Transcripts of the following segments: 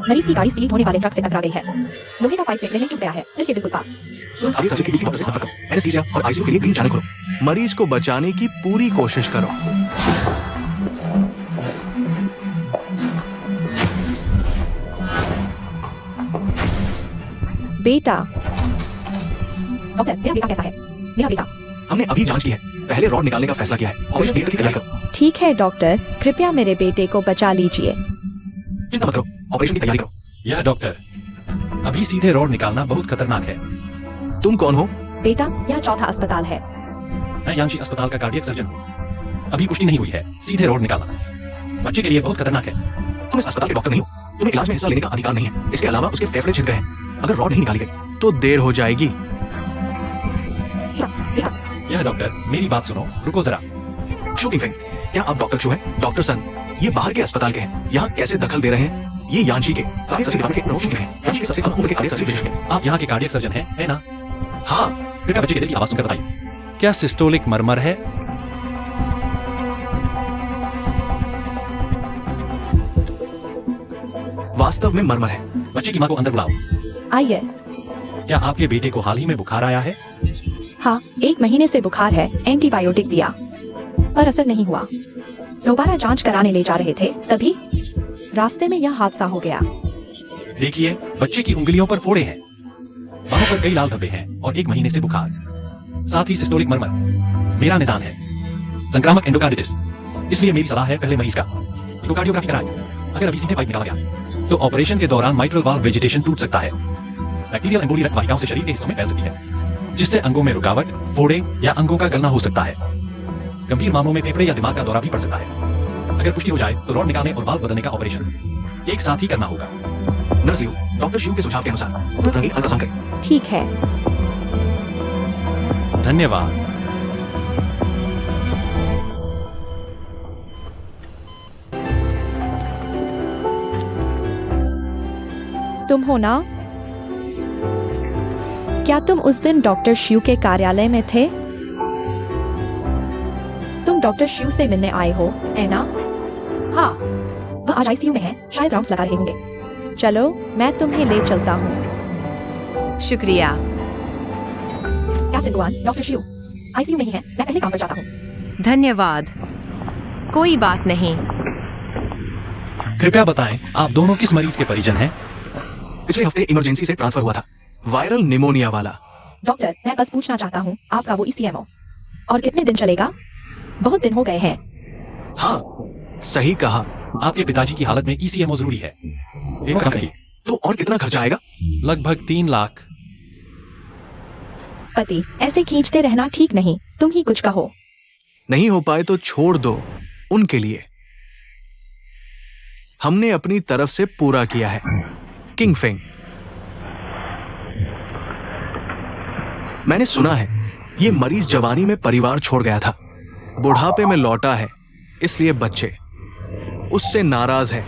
मरीज की गाड़ी स्टील ढोने वाले ट्रक से टकरा गई है। लोहे का पाइप पेट में चुप गया है, दिल के बिल्कुल पास। आगे सर्जरी की डॉक्टर से संपर्क करो। एनेस्थीसिया और आईसीयू के लिए ग्रीन चैनल करो। मरीज को बचाने की पूरी कोशिश करो। बेटा। डॉक्टर, मेरा बेटा कैसा है? मेरा बेटा। हमने अभी जांच की है, पहले रॉड निकालने का फैसला किया है। ऑपरेशन थिएटर की तैयारी करो। ठीक है डॉक्टर, कृपया मेरे बेटे को बचा लीजिए। चिंता मत करो, ऑपरेशन की तैयारी करो। यह डॉक्टर, अभी सीधे रॉड निकालना बहुत खतरनाक है। तुम कौन हो? बेटा, यह चौथा अस्पताल है। मैं यांशी अस्पताल का कार्डियक सर्जन हूँ। अभी पुष्टि नहीं हुई है, सीधे रॉड निकालना बच्चे के लिए बहुत खतरनाक है। तुम इस अस्पताल के डॉक्टर नहीं हो, तुम्हें इलाज में हिस्सा लेने का अधिकार नहीं है। इसके अलावा उसके फेफड़े छिद गए हैं। अगर रॉड नहीं निकाली गई तो देर हो जाएगी। यह डॉक्टर, मेरी बात सुनो, रुको जरा। शू किंगफिंग, क्या आप डॉक्टर शू हैं? डॉक्टर सन, ये बाहर के अस्पताल के हैं। यहाँ कैसे दखल दे रहे हैं? ये यांशी के कार्डियक सर्जरी डिपार्टमेंट के प्रमुख शू हैं। यांशी के सबसे कम उम्र के कार्डियक सर्जरी विशेषज्ञ हैं। आप यहाँ के कार्डियक सर्जन हैं, है ना? हाँ। कृपया बच्चे के दिल की आवाज सुनकर बताइए, क्या सिस्टोलिक मरमर है? वास्तव में मरमर है। बच्चे की माँ को अंदर बुलाओ। आइए। क्या आपके बेटे को हाल ही में बुखार आया है? हाँ, 1 महीने से बुखार है। एंटीबायोटिक दिया पर असर नहीं हुआ। दोबारा जांच कराने ले जा रहे थे, तभी रास्ते में यह हादसा हो गया। देखिए, बच्चे की उंगलियों पर फोड़े हैं, बाहों पर कई लाल धब्बे हैं और 1 महीने से बुखार, साथ ही सिस्टोलिक मरमर। मेरा निदान है संक्रामक एंडोकार्डिटिस, इसलिए मेरी सलाह है पहले मरीज का इकोकार्डियोग्राफी कराएं। अगर अभी सीधे पाइप निकाला गया तो ऑपरेशन के दौरान माइट्रल वाल्व वेजिटेशन टूट सकता है। बैक्टीरियल एम्बोली रक्त वाहिकाओं से शरीर के हिस्सों में फैल सकती है, जिससे अंगों में रुकावट, फोड़े या अंगों का गलना हो सकता है। गंभीर मामलों में फेफड़े या दिमाग का दौरा भी पड़ सकता है। अगर पुष्टि हो जाए तो रॉड निकालने और वाल्व बदलने का ऑपरेशन एक साथ ही करना होगा। नर्स लियो, डॉक्टर शू के सुझाव के अनुसार तुरंत रंगीन अल्ट्रासाउंड करें। ठीक है। धन्यवाद। तुम हो ना? क्या तुम उस दिन डॉक्टर शिव के कार्यालय में थे? तुम डॉक्टर शिव से मिलने आए हो, है ना? हाँ, वह आज आईसीयू में है, शायद राउंड्स लगा रहे होंगे। चलो, मैं तुम्हें ले चलता हूँ। शुक्रिया। Captain Guan, doctor Shiv ICU में ही है, मैं पहले काम पर जाता हूँ। धन्यवाद। कोई बात नहीं। कृपया बताएं, आप दोनों किस मरीज के परिजन हैं? पिछले हफ्ते इमरजेंसी से ट्रांसफर हुआ था, वायरल निमोनिया वाला। डॉक्टर, मैं बस पूछना चाहता हूँ, आपका वो ईसीएमओ और कितने दिन चलेगा? बहुत दिन हो गए हैं। हाँ, सही कहा। आपके पिताजी की हालत में ईसीएमओ जरूरी है। तो और कितना खर्चा आएगा? लगभग 3 लाख। पति, ऐसे खींचते रहना ठीक नहीं, तुम ही कुछ कहो। नहीं हो पाए तो छोड़ दो, उनके लिए हमने अपनी तरफ से पूरा किया है। किंगफिंग, मैंने सुना है ये मरीज जवानी में परिवार छोड़ गया था, बुढ़ापे में लौटा है, इसलिए बच्चे उससे नाराज है।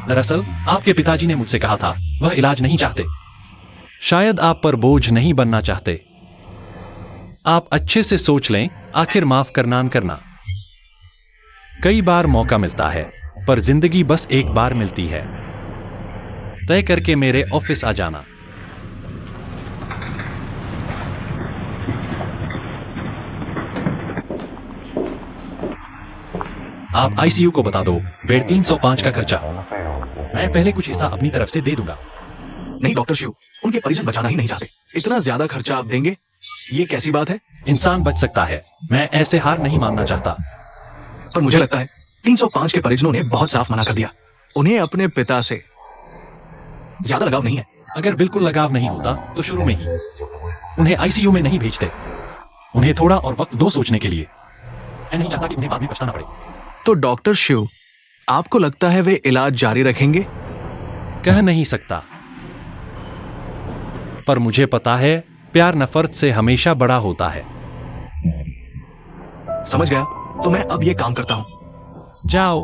दरअसल आपके पिताजी ने मुझसे कहा था वह इलाज नहीं चाहते। शायद आप पर बोझ नहीं बनना चाहते। आप अच्छे से सोच लें, आखिर माफ करना न करना। कई बार मौका मिलता है, पर जिंदगी बस एक बार मिलती है। तय करके मेरे ऑफिस आ जाना। आप आईसीयू को बता दो, बेड 305 का खर्चा मैं पहले कुछ हिस्सा अपनी तरफ से दे दूंगा। नहीं डॉक्टर शिव, उनके परिजन बचाना ही नहीं चाहते। इतना ज्यादा खर्चा आप देंगे? ये कैसी बात है? इंसान बच सकता है, मैं ऐसे हार नहीं मानना चाहता। पर मुझे लगता है 305 के परिजनों ने बहुत साफ मना कर दिया। उन्हें अपने पिता से ज्यादा लगाव नहीं है। अगर बिल्कुल लगाव नहीं होता तो शुरू में ही उन्हें आईसीयू में नहीं भेजते। उन्हें थोड़ा और वक्त दो सोचने के लिए। मैं नहीं चाहता कि उन्हें बाद में पछताना पड़े। तो डॉक्टर शिव, आपको लगता है वे इलाज जारी रखेंगे? कह नहीं सकता, पर मुझे पता है प्यार नफरत से हमेशा बड़ा होता है। समझ गया, तो मैं अब ये काम करता हूं। जाओ।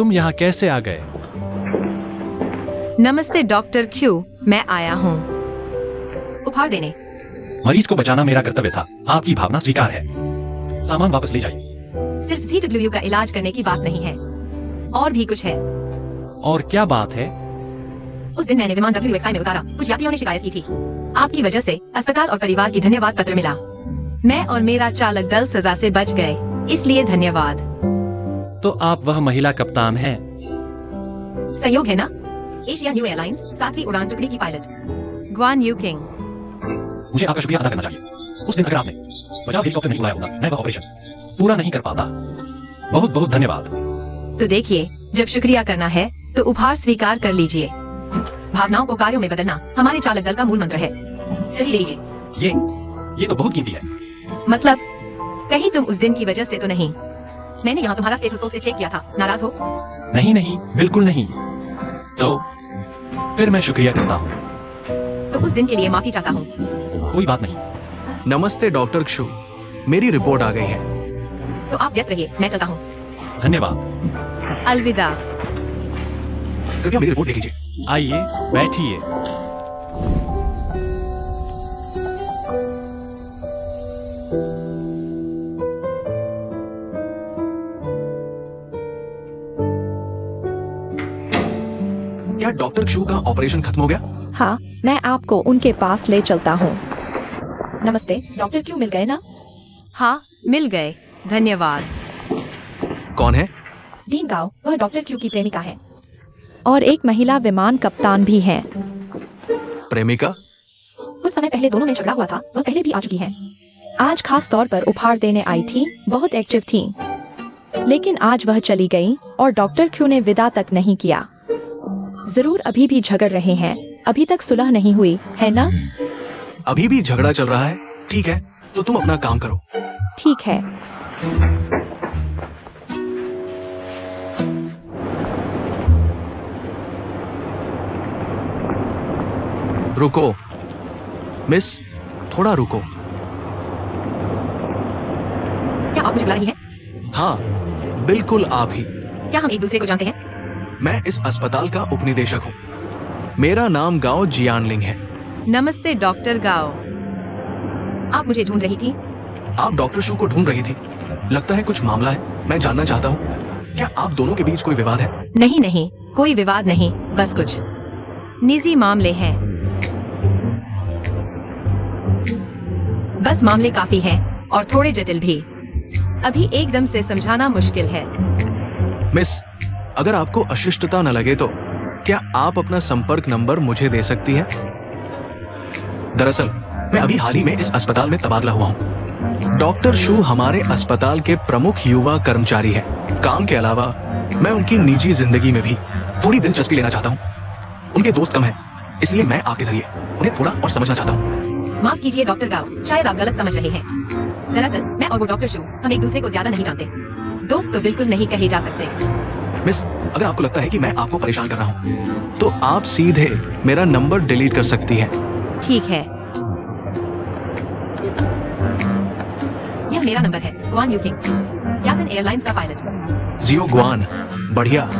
तुम यहाँ कैसे आ गए? नमस्ते डॉक्टर क्यू, मैं आया हूँ उपहार देने। मरीज को बचाना मेरा कर्तव्य था। आपकी भावना स्वीकार है। सामान वापस ले जाइए। सिर्फ ZWU का इलाज करने की बात नहीं है, और भी कुछ है। और क्या बात है? उस दिन मैंने विमान WXI में उतारा। कुछ यात्रियों ने शिकायत की थी। आपकी वजह से अस्पताल और परिवार की धन्यवाद पत्र मिला। मैं और मेरा चालक दल सजा से बच गए, इसलिए धन्यवाद। तो आप वह महिला कप्तान हैं? सहयोग है ना? एशिया न्यू एयरलाइंस 7वीं उड़ान टुकड़ी की पायलट। ग्वान यूकिंग। मुझे आपका शुक्रिया अदा करना चाहिए। उस दिन अगर आपने बचाव हेलीकॉप्टर नहीं बुलाया होगा, मैं वह ऑपरेशन पूरा नहीं कर पाता। बहुत बहुत धन्यवाद। तो देखिए, जब शुक्रिया करना है तो उपहार स्वीकार कर लीजिए। भावनाओं को कार्यों में बदलना हमारे चालक दल का मूल मंत्र है। चलिए लीजिए। ये तो बहुत कीमती है। मतलब कहीं तुम उस दिन की वजह से तो नहीं? मैंने यहाँ तुम्हारा स्टेथोस्कोप से चेक किया था। नाराज हो? नहीं नहीं, बिल्कुल नहीं। तो फिर मैं शुक्रिया करता हूँ। तो उस दिन के लिए माफी चाहता हूँ। कोई बात नहीं। नमस्ते डॉक्टर क्षु, मेरी रिपोर्ट आ गई है। तो आप व्यस्त रहिए, मैं चलता हूँ। धन्यवाद। अलविदा। कृपया मेरी रिपोर्ट देख लीजिए। आइए बैठिए। क्या डॉक्टर क्षु का ऑपरेशन खत्म हो गया? हाँ, मैं आपको उनके पास ले चलता हूँ। नमस्ते, डॉक्टर क्यों मिल गए ना? हाँ, मिल गए। धन्यवाद। कौन है? डीन गाओ, वह डॉक्टर क्यू की प्रेमिका है। और एक महिला विमान कप्तान भी है। प्रेमिका? कुछ समय पहले दोनों में झगड़ा हुआ था, वह पहले भी आ चुकी है। आज खास तौर पर उपहार देने आई थी, बहुत एक्टिव थी। लेकिन आज वह चली गई और डॉक्टर क्यू ने विदा तक नहीं किया। जरूर अभी भी झगड़ रहे हैं, अभी तक सुलह नहीं हुई है ना? अभी भी झगड़ा चल रहा है? ठीक है, तो तुम अपना काम करो। ठीक है। रुको मिस, थोड़ा रुको। क्या आप मुझे बुला रही हैं? हाँ, बिल्कुल आप ही। क्या हम एक दूसरे को जानते हैं? मैं इस अस्पताल का उपनिदेशक हूँ। मेरा नाम गाओ जियानलिंग है। नमस्ते डॉक्टर गाओ। आप मुझे ढूंढ रही थी? आप डॉक्टर शू को ढूंढ रही थी। लगता है कुछ मामला है। मैं जानना चाहता हूँ, क्या आप दोनों के बीच कोई विवाद है? नहीं नहीं, कोई विवाद नहीं, बस कुछ निजी मामले हैं। बस मामले काफी हैं और थोड़े जटिल भी। अभी एकदम से समझाना मुश्किल है। मिस, अगर आपको अशिष्टता न लगे तो क्या आप अपना संपर्क नंबर मुझे दे सकती हैं? दरअसल मैं अभी हाल ही में इस अस्पताल में तबादला हुआ हूँ। डॉक्टर शू हमारे अस्पताल के प्रमुख युवा कर्मचारी हैं। काम के अलावा मैं उनकी निजी जिंदगी में भी थोड़ी दिलचस्पी लेना चाहता हूँ। उनके दोस्त कम हैं, इसलिए मैं आपके जरिए उन्हें थोड़ा और समझना चाहता हूँ। माफ कीजिए डॉक्टर गाओ, शायद आप गलत समझ रहे हैं। दरअसल मैं और वो डॉक्टर शू हम एक दूसरे को ज्यादा नहीं जानते। दोस्त तो बिल्कुल नहीं कहे जा सकते। मिस, अगर आपको लगता है कि मैं आपको परेशान कर रहा हूँ तो आप सीधे मेरा नंबर डिलीट कर सकती हैं। ठीक है। यह मेरा नंबर है, ग्वान यूकिंग, यासन एयरलाइंस का पायलट। जियो ग्वान, बढ़िया।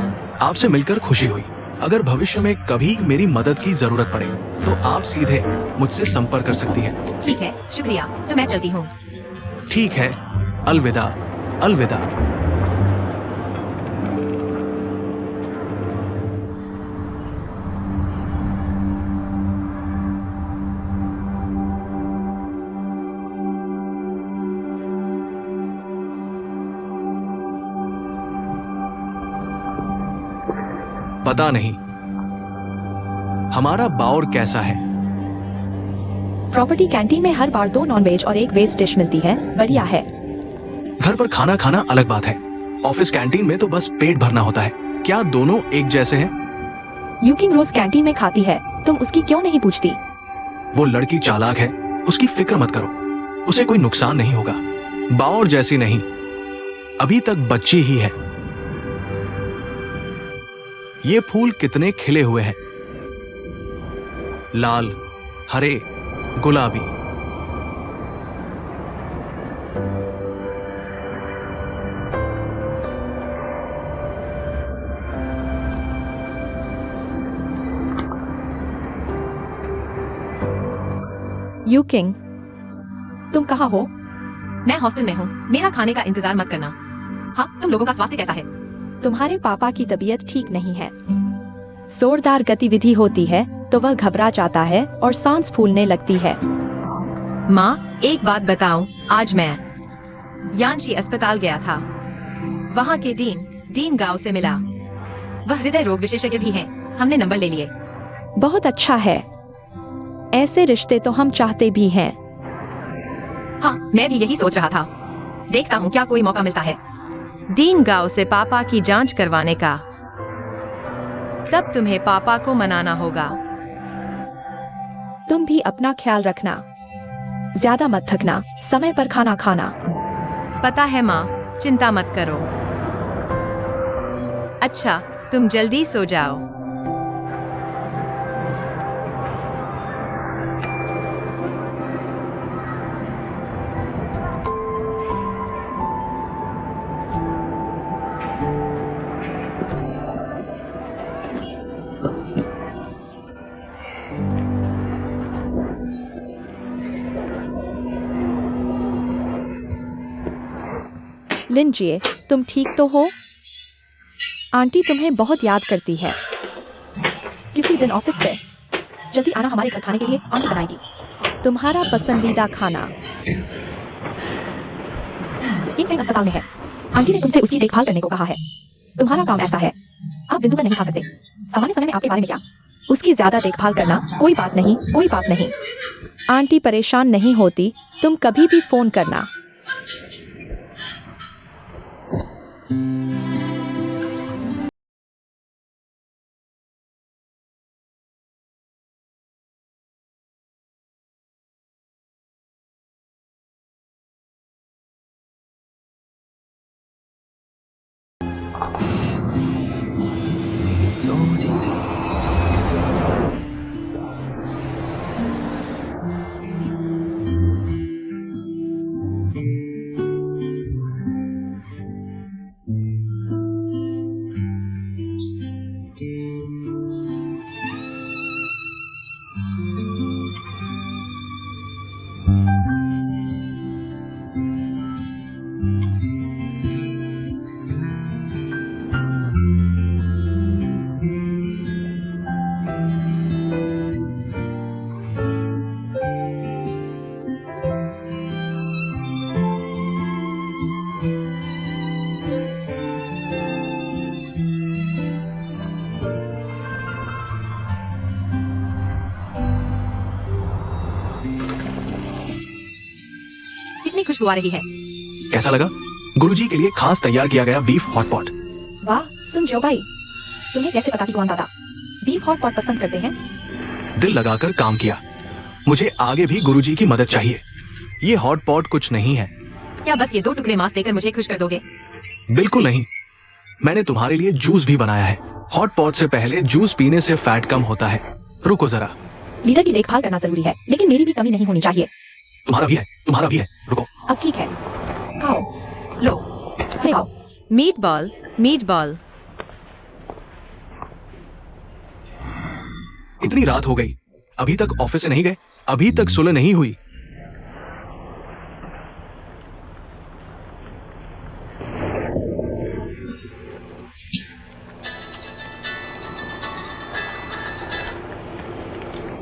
आपसे मिलकर खुशी हुई। अगर भविष्य में कभी मेरी मदद की जरूरत पड़े तो आप सीधे मुझसे संपर्क कर सकती हैं। ठीक है, शुक्रिया। तो मैं चलती हूँ। ठीक है, अलविदा। अलविदा। पता नहीं हमारा बाउर कैसा है। प्रॉपर्टी कैंटीन में हर बार 2 नॉनवेज और 1 वेज डिश मिलती है। बढ़िया है। घर पर खाना खाना अलग बात है। ऑफिस कैंटीन में तो बस पेट भरना होता है। क्या दोनों एक जैसे हैं? यूकिंग रोज कैंटीन में खाती है, तुम उसकी क्यों नहीं पूछती? वो लड़की चालाक है, उसकी फिक्र मत करो। उसे कोई नुकसान नहीं होगा। बाउर जैसी नहीं, अभी तक बच्ची ही है। ये फूल कितने खिले हुए हैं, लाल, हरे, गुलाबी। यू किंग, तुम कहाँ हो? मैं हॉस्टल में हूँ। मेरा खाने का इंतजार मत करना। हाँ, तुम लोगों का स्वास्थ्य कैसा है? तुम्हारे पापा की तबीयत ठीक नहीं है। जोरदार गतिविधि होती है तो वह घबरा जाता है और सांस फूलने लगती है। माँ, एक बात बताऊं, आज मैं यांशी अस्पताल गया था। वहाँ के डीन गांव से मिला। वह हृदय रोग विशेषज्ञ भी हैं। हमने नंबर ले लिए। बहुत अच्छा है। ऐसे रिश्ते तो हम चाहते भी हैं। हाँ, मैं भी यही सोच रहा था। देखता हूँ क्या कोई मौका मिलता है डीन गांव से पापा की जांच करवाने का। तब तुम्हें पापा को मनाना होगा। तुम भी अपना ख्याल रखना। ज्यादा मत थकना, समय पर खाना खाना। पता है माँ, चिंता मत करो। अच्छा, तुम जल्दी सो जाओ। लिंजिए, तुम ठीक तो हो? आंटी तुम्हें बहुत याद करती है। किसी दिन ऑफिस से जल्दी आना, हमारे घर खाने के लिए आंटी बनाएगी। तुम्हारा पसंदीदा खाना। एक अस्पताल में है। आंटी ने तुमसे उसकी देखभाल करने को कहा है। तुम्हारा काम ऐसा है, आप बिंदु पर नहीं खा सकते। सामान्य समय में आपके बारे में क्या? उसकी ज्यादा देखभाल करना। कोई बात नहीं, कोई बात नहीं। आंटी परेशान नहीं होती, तुम कभी भी फोन करना। कितनी खुशबू आ रही है। कैसा लगा? गुरुजी के लिए खास तैयार किया गया बीफ हॉट पॉट। वाह, सुन जो भाई, तुम्हें कैसे पता कि कौन दादा बीफ हॉट पॉट पसंद करते हैं? दिल लगाकर काम किया। मुझे आगे भी गुरुजी की मदद चाहिए। ये हॉट पॉट कुछ नहीं है। क्या बस ये 2 टुकड़े मांस देकर मुझे खुश कर दोगे? बिल्कुल नहीं। मैंने तुम्हारे लिए जूस भी बनाया है। हॉट पॉट से पहले जूस पीने से फैट कम होता है। रुको जरा। लीडर की देखभाल करना जरूरी है, लेकिन मेरी भी कमी नहीं होनी चाहिए। तुम्हारा भी है, तुम्हारा भी है। रुको। अब ठीक है, खाओ। लो, अरे खाओ। Meet ball. इतनी रात हो गई, अभी तक ऑफिस से नहीं गए? अभी तक सुलह नहीं हुई?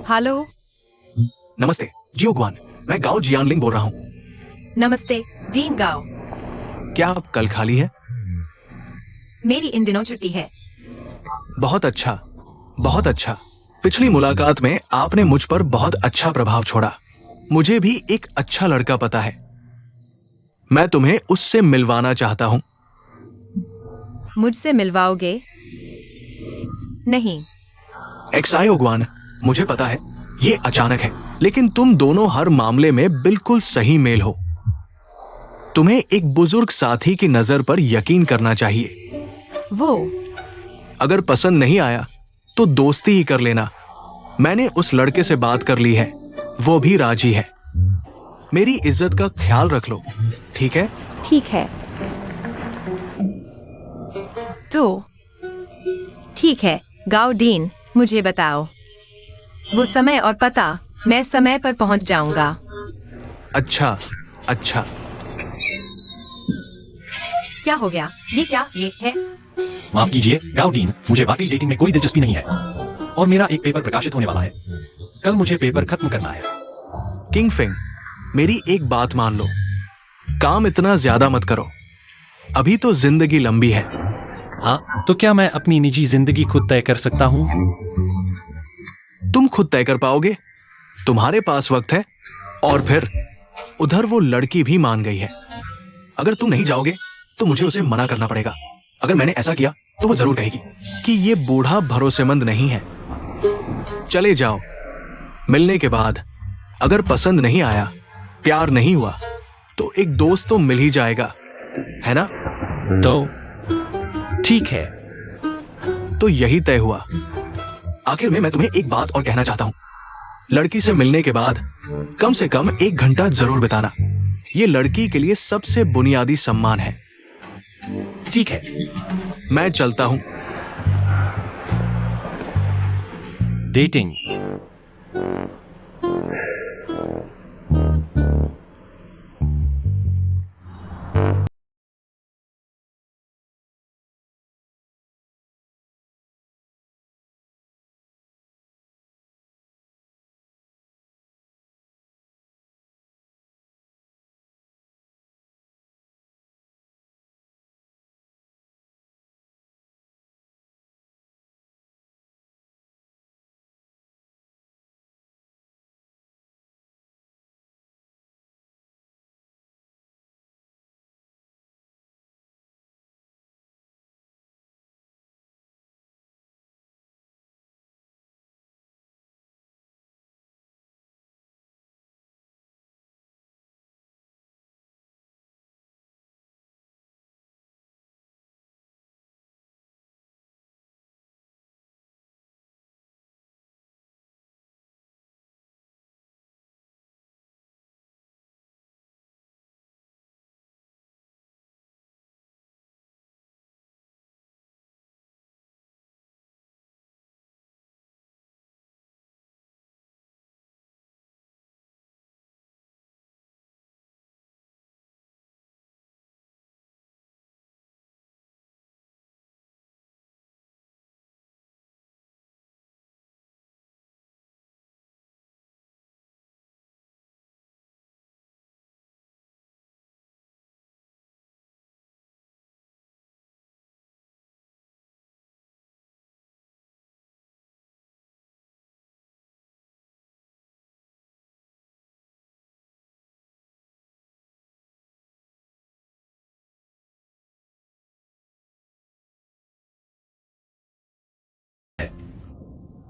हेलो। नमस्ते जियो गुआन, मैं गाओ जियानलिंग बोल रहा हूँ। नमस्ते डीन गाओ। क्या आप कल खाली हैं? मेरी इन दिनों छुट्टी है। बहुत अच्छा, बहुत अच्छा। पिछली मुलाकात में आपने मुझ पर बहुत अच्छा प्रभाव छोड़ा। मुझे भी एक अच्छा लड़का पता है। मैं तुम्हें उससे मिलवाना चाहता हूं। मुझसे मिलवाओगे? नहीं। एक्साई ओगवान, मुझे पता है ये अचानक है, लेकिन तुम दोनों हर मामले में बिल्कुल सही मेल हो। तुम्हें एक बुजुर्ग साथी की नजर पर यकीन करना चाहिए। वो अगर पसंद नहीं आया तो दोस्ती ही कर लेना। मैंने उस लड़के से बात कर ली है, वो भी राजी है। मेरी इज्जत का ख्याल रख लो, ठीक है? ठीक है। तो ठीक है गाओ डीन, मुझे बताओ वो समय और पता मैं समय पर पहुंच जाऊंगा। अच्छा अच्छा। क्या हो गया? ये है? माफ कीजिए गाओ डीन, मुझे वाकई डेटिंग में कोई दिलचस्पी नहीं है और मेरा एक पेपर प्रकाशित होने वाला है। कल मुझे पेपर खत्म करना है। किंग फिंग, मेरी एक बात मान लो, काम इतना ज्यादा मत करो, अभी तो जिंदगी लंबी है। हाँ, तो क्या मैं अपनी निजी जिंदगी खुद तय कर सकता हूँ? तुम खुद तय कर पाओगे, तुम्हारे पास वक्त है। और फिर उधर वो लड़की भी मान गई है। अगर तुम नहीं जाओगे तो मुझे उसे मना करना पड़ेगा। अगर मैंने ऐसा किया तो वो जरूर कहेगी कि ये बूढ़ा भरोसेमंद नहीं है। चले जाओ। मिलने के बाद अगर पसंद नहीं आया, प्यार नहीं हुआ, तो एक दोस्त तो मिल ही जाएगा, है ना? तो ठीक है। तो यही तय हुआ। आखिर में मैं तुम्हें एक बात और कहना चाहता हूं। लड़की से मिलने के बाद कम से कम 1 घंटा जरूर बिताना। ये लड़की के लिए सबसे बुनियादी सम्मान है। ठीक है। मैं चलता हूं। डेटिंग।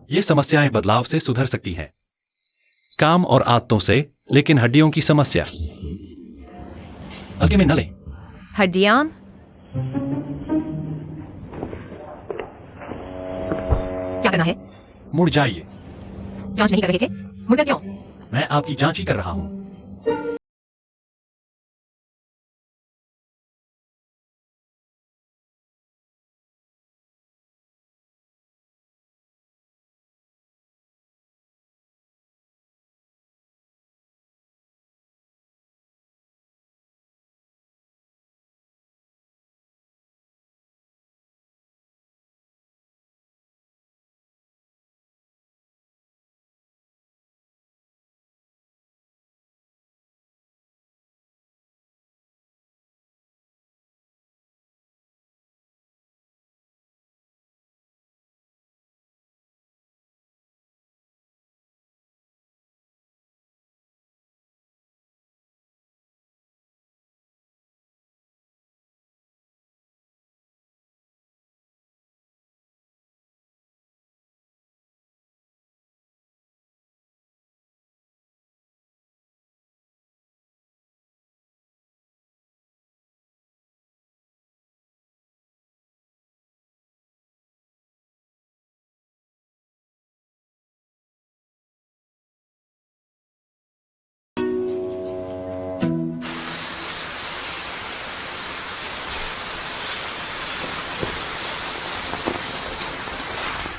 ये समस्याएं बदलाव से सुधर सकती हैं। काम और आदतों से, लेकिन हड्डियों की समस्या हल्के में न लें। हड्डियां? क्या करना है? मुड़ जाइए। जांच नहीं कर रहे थे? मुड़कर क्यों? मैं आपकी जांच ही कर रहा हूं।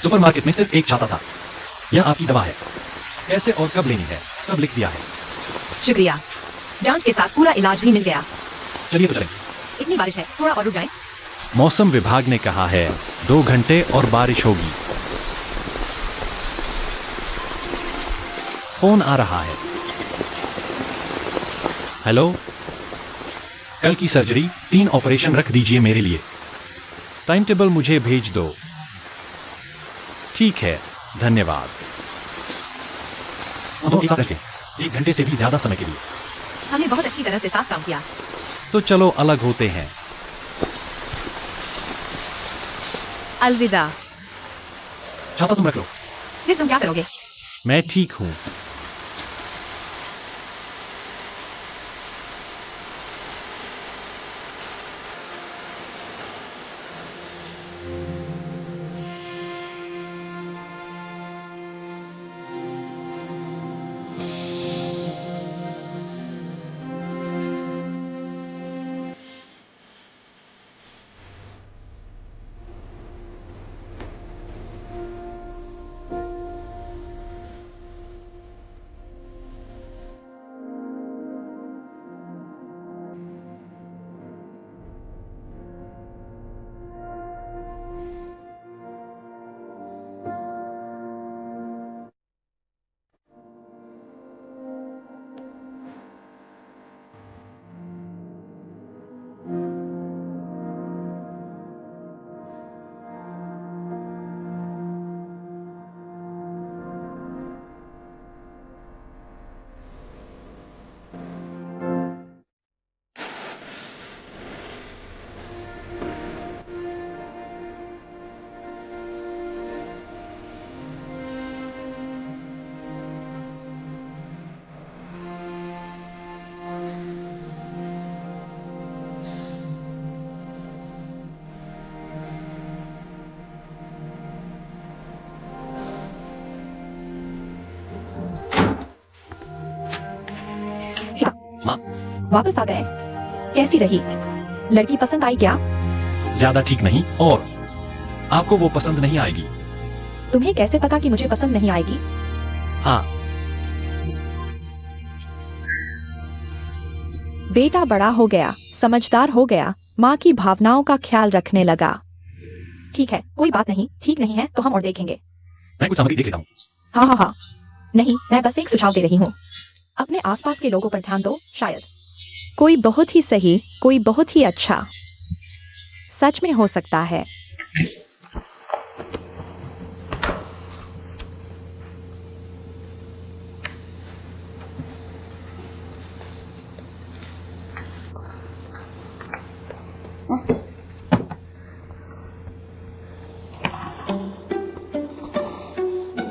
सुपरमार्केट में सिर्फ एक छाता था। यह आपकी दवा है। कैसे और कब लेनी है सब लिख दिया है। शुक्रिया। जांच के साथ पूरा इलाज भी मिल गया। चलिए तो चलें। इतनी बारिश है, थोड़ा और रुक जाएं। मौसम विभाग ने कहा है 2 घंटे और बारिश होगी। फोन आ रहा है। हेलो, कल की सर्जरी 3 ऑपरेशन रख दीजिए मेरे लिए। टाइम टेबल मुझे भेज दो। ठीक है, धन्यवाद। हम एक साथ रखें, 1 घंटे से भी ज्यादा समय के लिए। हमने बहुत अच्छी तरह से साथ काम किया। तो चलो अलग होते हैं। अलविदा। छाता तुम रख लो। फिर तुम क्या करोगे? मैं ठीक हूँ। माँ, वापस आ गए। कैसी रही? लड़की पसंद आई क्या? ज्यादा ठीक नहीं और आपको वो पसंद नहीं आएगी। तुम्हें कैसे पता कि मुझे पसंद नहीं आएगी? हाँ, बेटा बड़ा हो गया, समझदार हो गया, माँ की भावनाओं का ख्याल रखने लगा। ठीक है, कोई बात नहीं, ठीक नहीं है तो हम और देखेंगे। मैं कुछ सामग्री देख लेता हूँ। हाँ हाँ हाँ, नहीं, मैं बस एक सुझाव दे रही हूँ। अपने आसपास के लोगों पर ध्यान दो, शायद कोई बहुत ही सही, कोई बहुत ही अच्छा सच में हो सकता है।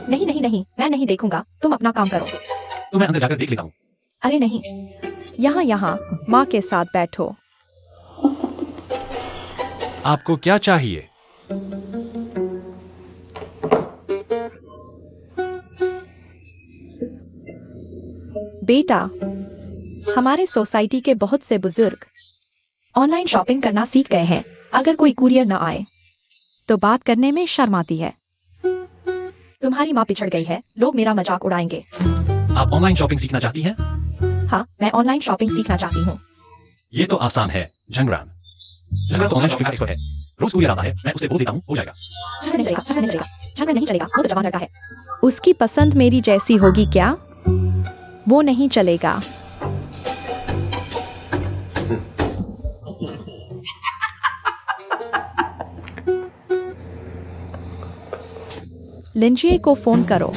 नहीं नहीं नहीं, मैं नहीं देखूंगा, तुम अपना काम करो। तो मैं अंदर जाकर देख लेता हूँ। अरे नहीं, यहाँ यहाँ माँ के साथ बैठो। आपको क्या चाहिए? बेटा, हमारे सोसाइटी के बहुत से बुजुर्ग ऑनलाइन शॉपिंग करना सीख गए हैं। अगर कोई कुरियर न आए तो बात करने में शर्म आती है। तुम्हारी माँ पिछड़ गई है, लोग मेरा मजाक उड़ाएंगे। आप ऑनलाइन शॉपिंग सीखना चाहती हैं? हाँ, मैं ऑनलाइन शॉपिंग सीखना चाहती हूँ। ये तो आसान है, झंगरान। झंगरान तो ऑनलाइन शॉपिंग का एक्सपर्ट है। रोज कुरियर आता है, मैं उसे बोल देता हूँ, हो जाएगा। झगड़ा नहीं चलेगा, झगड़ा नहीं चलेगा, झगड़ा नहीं चलेगा, वो तो जवान लड़का है। उसकी पसंद मेरी जैसी होगी क्या? वो नहीं चलेगा। लिंजिए को फोन करो।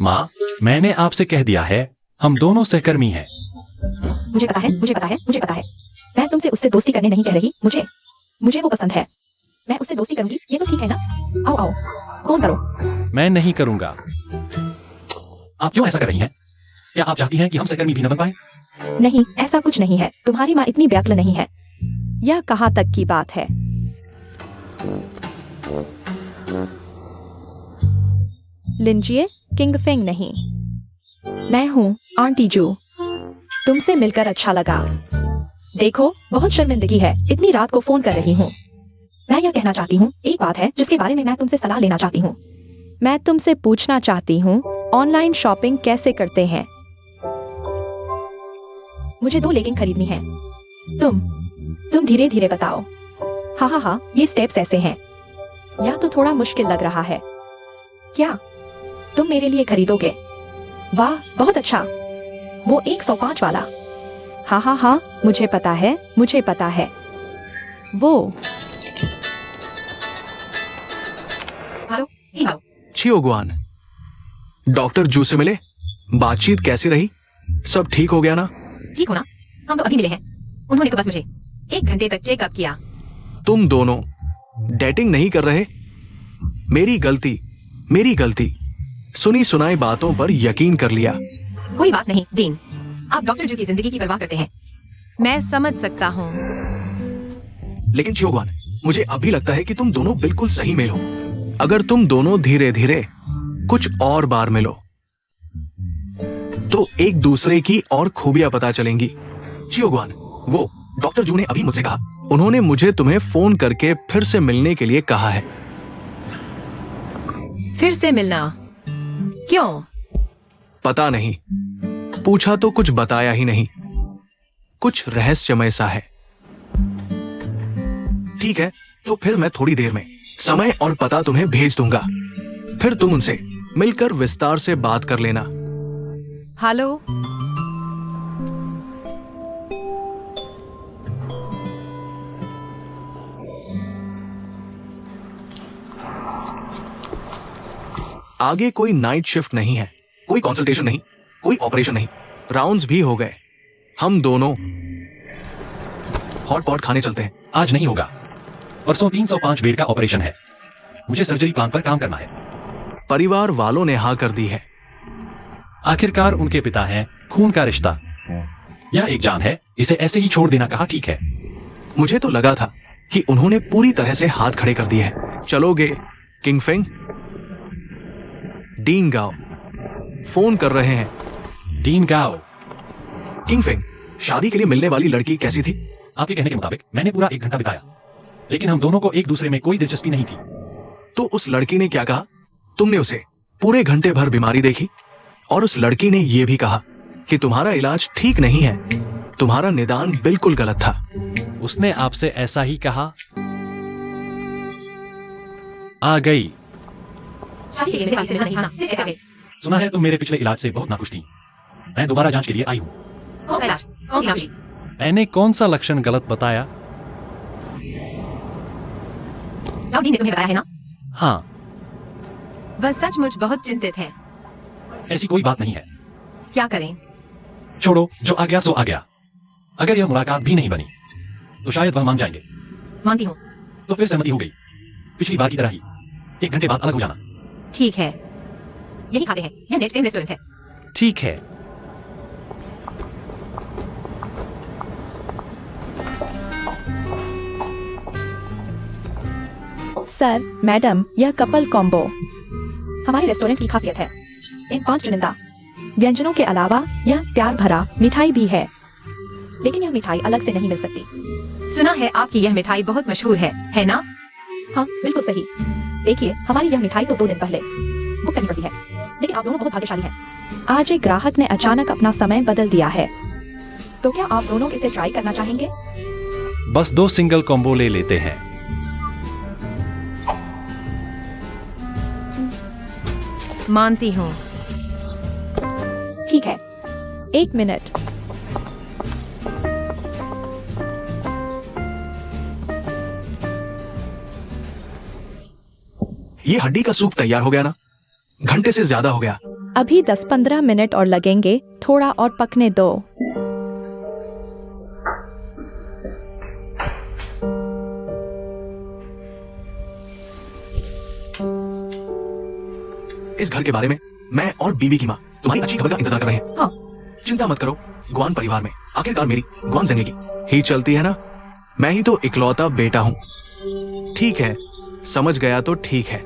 माँ, मैंने आपसे कह दिया है, हम दोनों सहकर्मी हैं। मुझे पता है, मुझे पता है, मुझे पता है। मैं तुमसे उससे दोस्ती करने नहीं कह रही। मुझे वो पसंद है। मैं उससे दोस्ती करूंगी, ये तो ठीक है ना? आओ आओ, फोन करो। मैं नहीं करूंगा। आप क्यों ऐसा कर रही हैं? क्या आप चाहती हैं कि हम सहकर्मी भी न बन पाए? नहीं, ऐसा कुछ नहीं है। तुम्हारी माँ इतनी व्याकुल नहीं है। यह कहाँ तक की बात है? लिंजिए, किंग फेंग नहीं। मैं हूँ आंटी जू। तुमसे मिलकर अच्छा लगा। देखो, बहुत शर्मिंदगी है, इतनी रात को फोन कर रही हूँ। मैं यह कहना चाहती हूँ, एक बात है जिसके बारे में मैं तुमसे सलाह लेना चाहती हूँ। मैं तुमसे पूछना चाहती हूँ, ऑनलाइन शॉपिंग कैसे करते हैं? मुझे 2 लेगिंग खरीदनी है। तुम धीरे धीरे बताओ। हाँ, ये स्टेप्स ऐसे हैं। यह तो थोड़ा मुश्किल लग रहा है। क्या तुम मेरे लिए खरीदोगे? वाह, बहुत अच्छा। वो 105 वाला। हाँ, मुझे पता है। वो हेलो, हेलो। छियोगुआन, डॉक्टर जू से मिले? बातचीत कैसी रही? सब ठीक हो गया ना? ठीक हो ना? हम तो अभी मिले हैं। उन्होंने तो बस मुझे 1 घंटे तक चेकअप किया। तुम दोनों डेटिंग नहीं कर रहे? मेरी गलती। सुनी सुनाई बातों पर यकीन कर लिया। कोई बात नहीं, डीन। आप डॉक्टर जू की जिंदगी की परवाह करते हैं। मैं समझ सकता हूँ। लेकिन छियोगुआन, मुझे अभी लगता है कि तुम दोनों बिल्कुल सही मेल हो। अगर तुम दोनों धीरे धीरे कुछ और बार मिलो तो एक दूसरे की और खूबियां पता चलेंगी। छियोगुआन, वो डॉक्टर जू ने अभी मुझसे कहा, उन्होंने मुझे तुम्हें फोन करके फिर से मिलने के लिए कहा है। फिर से मिलना? क्यों? पता नहीं, पूछा तो कुछ बताया ही नहीं। कुछ रहस्यमय सा है। ठीक है, तो फिर मैं थोड़ी देर में समय और पता तुम्हें भेज दूंगा। फिर तुम उनसे मिलकर विस्तार से बात कर लेना। हेलो। आगे कोई नाइट शिफ्ट नहीं है, कोई कंसल्टेशन नहीं, कोई ऑपरेशन नहीं। राउंड्स भी हो गए। हम दोनों हॉट पॉट खाने चलते हैं। आज नहीं होगा। परसों 305 बेड का ऑपरेशन है। मुझे सर्जरी प्लान पर काम करना है। परिवार वालों ने हाँ कर दी है। आखिरकार उनके पिता हैं, खून का रिश्ता। यह एक जान है, इसे ऐसे ही छोड़ देना कहा ठीक है। मुझे तो लगा था कि उन्होंने पूरी तरह से हाथ खड़े कर दिए हैं। चलोगे किंगफिंग? डीन गाओ फोन कर रहे हैं। डीन गाओ। किंगफिंग, शादी के लिए मिलने वाली लड़की कैसी थी? आपके कहने के मुताबिक मैंने पूरा 1 घंटा बिताया, लेकिन हम दोनों को एक दूसरे में कोई दिलचस्पी नहीं थी। तो उस लड़की ने क्या कहा? तुमने उसे पूरे घंटे भर बीमारी देखी और उस लड़की ने यह भी कहा कि तुम्हारा इलाज ठीक नहीं है, तुम्हारा निदान बिल्कुल गलत था। उसने आपसे ऐसा ही कहा? आ गई। शादी के लिए मेरे वाले से मिलना नहीं था ना? फिर कैसे आ गए? सुना है तुम मेरे पिछले इलाज से बहुत नाखुश थी। मैं दोबारा जांच के लिए आई हूँ। कौन सा इलाज? कौन सी नाखुशी? मैंने कौन सा लक्षण गलत बताया? डॉक्टर ने तुम्हें बताया है ना? हाँ। वह सचमुच बहुत चिंतित है। ऐसी कोई बात नहीं है। क्या करें? छोड़ो, जो आ गया सो आ गया। अगर यह मुलाकात भी नहीं बनी तो शायद वह मान जाएंगे। मानती हूँ। तो फिर सहमति हो गई। पिछली बार की तरह ही 1 घंटे बाद अलग हो जाना। ठीक है, यही खाते हैं। यह नेट फेम रेस्टोरेंट है। ठीक है। सर, मैडम, यह कपल कॉम्बो हमारे रेस्टोरेंट की खासियत है। इन 5 चुनिंदा व्यंजनों के अलावा यह प्यार भरा मिठाई भी है, लेकिन यह मिठाई अलग से नहीं मिल सकती। सुना है आपकी यह मिठाई बहुत मशहूर है ना? हाँ, बिल्कुल सही। देखिए, हमारी यह मिठाई तो 2 दिन पहले बुक करनी पड़ती है, लेकिन आप दोनों बहुत भाग्यशाली हैं। आज एक ग्राहक ने अचानक अपना समय बदल दिया है, तो क्या आप दोनों इसे ट्राई करना चाहेंगे? बस 2 सिंगल कॉम्बो ले लेते हैं। मानती हूँ। ठीक है, 1 मिनट। ये हड्डी का सूप तैयार हो गया ना? घंटे से ज्यादा हो गया। अभी 10-15 मिनट और लगेंगे, थोड़ा और पकने दो। इस घर के बारे में मैं और बीवी की माँ तुम्हारी अच्छी खबर का इंतजार कर रहे हैं। हाँ। चिंता मत करो, गुआन परिवार में आखिरकार मेरी गुआन जिंदगी ही चलती है ना। मैं ही तो इकलौता बेटा हूँ। ठीक है, समझ गया तो ठीक है।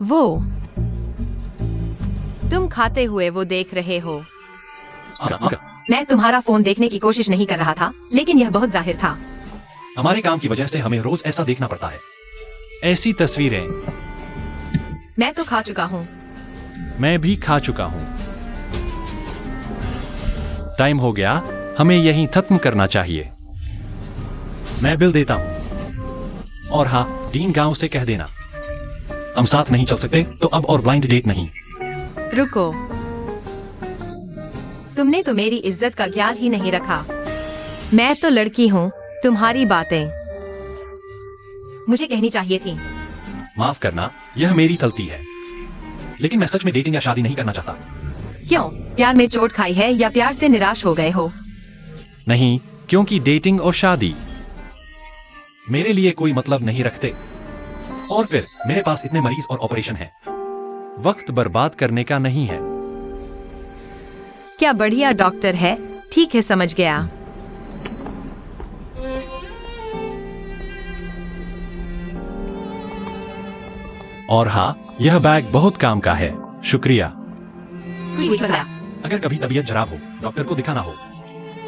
वो तुम खाते हुए वो देख रहे हो। मैं तुम्हारा फोन देखने की कोशिश नहीं कर रहा था, लेकिन यह बहुत जाहिर था। हमारे काम की वजह से हमें रोज ऐसा देखना पड़ता है। ऐसी तस्वीरें मैं तो खा चुका हूँ। मैं भी खा चुका हूँ। टाइम हो गया, हमें यहीं खत्म करना चाहिए। मैं बिल देता हूँ। और हाँ, डीन गांव से कह देना हम साथ नहीं चल सकते तो अब और ब्लाइंड डेट नहीं। रुको, तुमने तो मेरी इज्जत का ख्याल ही नहीं रखा। मैं तो लड़की हूँ, तुम्हारी बातें मुझे कहनी चाहिए थी। माफ करना, यह मेरी गलती है। लेकिन मैं सच में डेटिंग या शादी नहीं करना चाहता। क्यों? प्यार में चोट खाई है या प्यार से निराश हो गए हो? नहीं, क्योंकि डेटिंग और शादी मेरे लिए कोई मतलब नहीं रखते। और फिर मेरे पास इतने मरीज और ऑपरेशन हैं। वक्त बर्बाद करने का नहीं है। क्या बढ़िया डॉक्टर है। ठीक है, समझ गया। और हाँ, यह बैग बहुत काम का है। शुक्रिया। अगर कभी तबीयत खराब हो, डॉक्टर को दिखाना हो,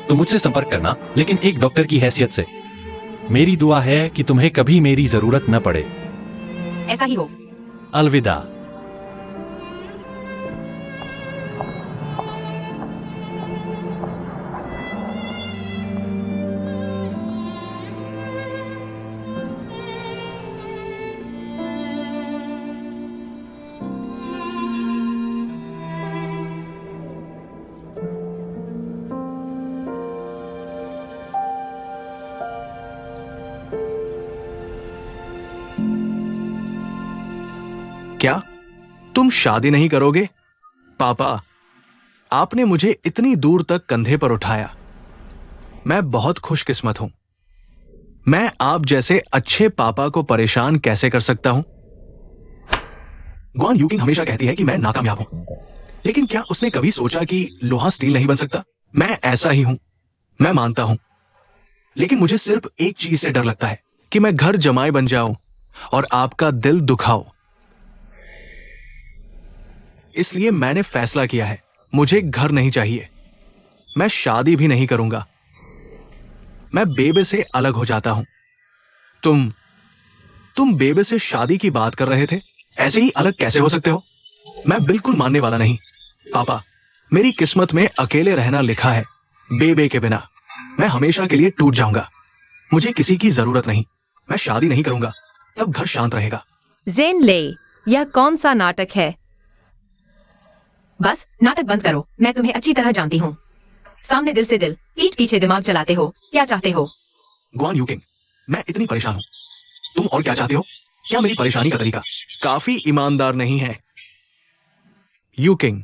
तो मुझसे संपर्क करना, लेकिन एक डॉक्टर की हैसियत से। मेरी दुआ है कि तुम्हें कभी मेरी जरूरत न पड़े। ऐसा ही हो। अलविदा। क्या तुम शादी नहीं करोगे? पापा, आपने मुझे इतनी दूर तक कंधे पर उठाया। मैं बहुत खुशकिस्मत हूं। मैं आप जैसे अच्छे पापा को परेशान कैसे कर सकता हूं? ग्वान यूकिंग हमेशा कहती है कि मैं नाकामयाब हूं, लेकिन क्या उसने कभी सोचा कि लोहा स्टील नहीं बन सकता? मैं ऐसा ही हूं, मैं मानता हूं। लेकिन मुझे सिर्फ एक चीज से डर लगता है कि मैं घर जमाई बन जाऊं और आपका दिल दुखाऊं। इसलिए मैंने फैसला किया है, मुझे घर नहीं चाहिए। मैं शादी भी नहीं करूंगा। मैं बेबे से अलग हो जाता हूं। तुम बेबे से शादी की बात कर रहे थे, ऐसे ही अलग कैसे हो सकते हो? मैं बिल्कुल मानने वाला नहीं। पापा, मेरी किस्मत में अकेले रहना लिखा है, बेबे के बिना। मैं हमेशा के लिए टूट जाऊंगा। मुझे किसी की जरूरत नहीं। मैं शादी नहीं करूंगा, तब घर शांत रहेगा। जेन ले, यह कौन सा नाटक है? बस नाटक बंद करो। मैं तुम्हें अच्छी तरह जानती हूँ। सामने दिल से दिल, पीठ पीछे दिमाग चलाते हो। क्या चाहते हो? ग्वान यूकिंग, मैं इतनी परेशान हूं। तुम और क्या चाहते हो? क्या मेरी परेशानी का तरीका काफी ईमानदार नहीं है? यूकिंग,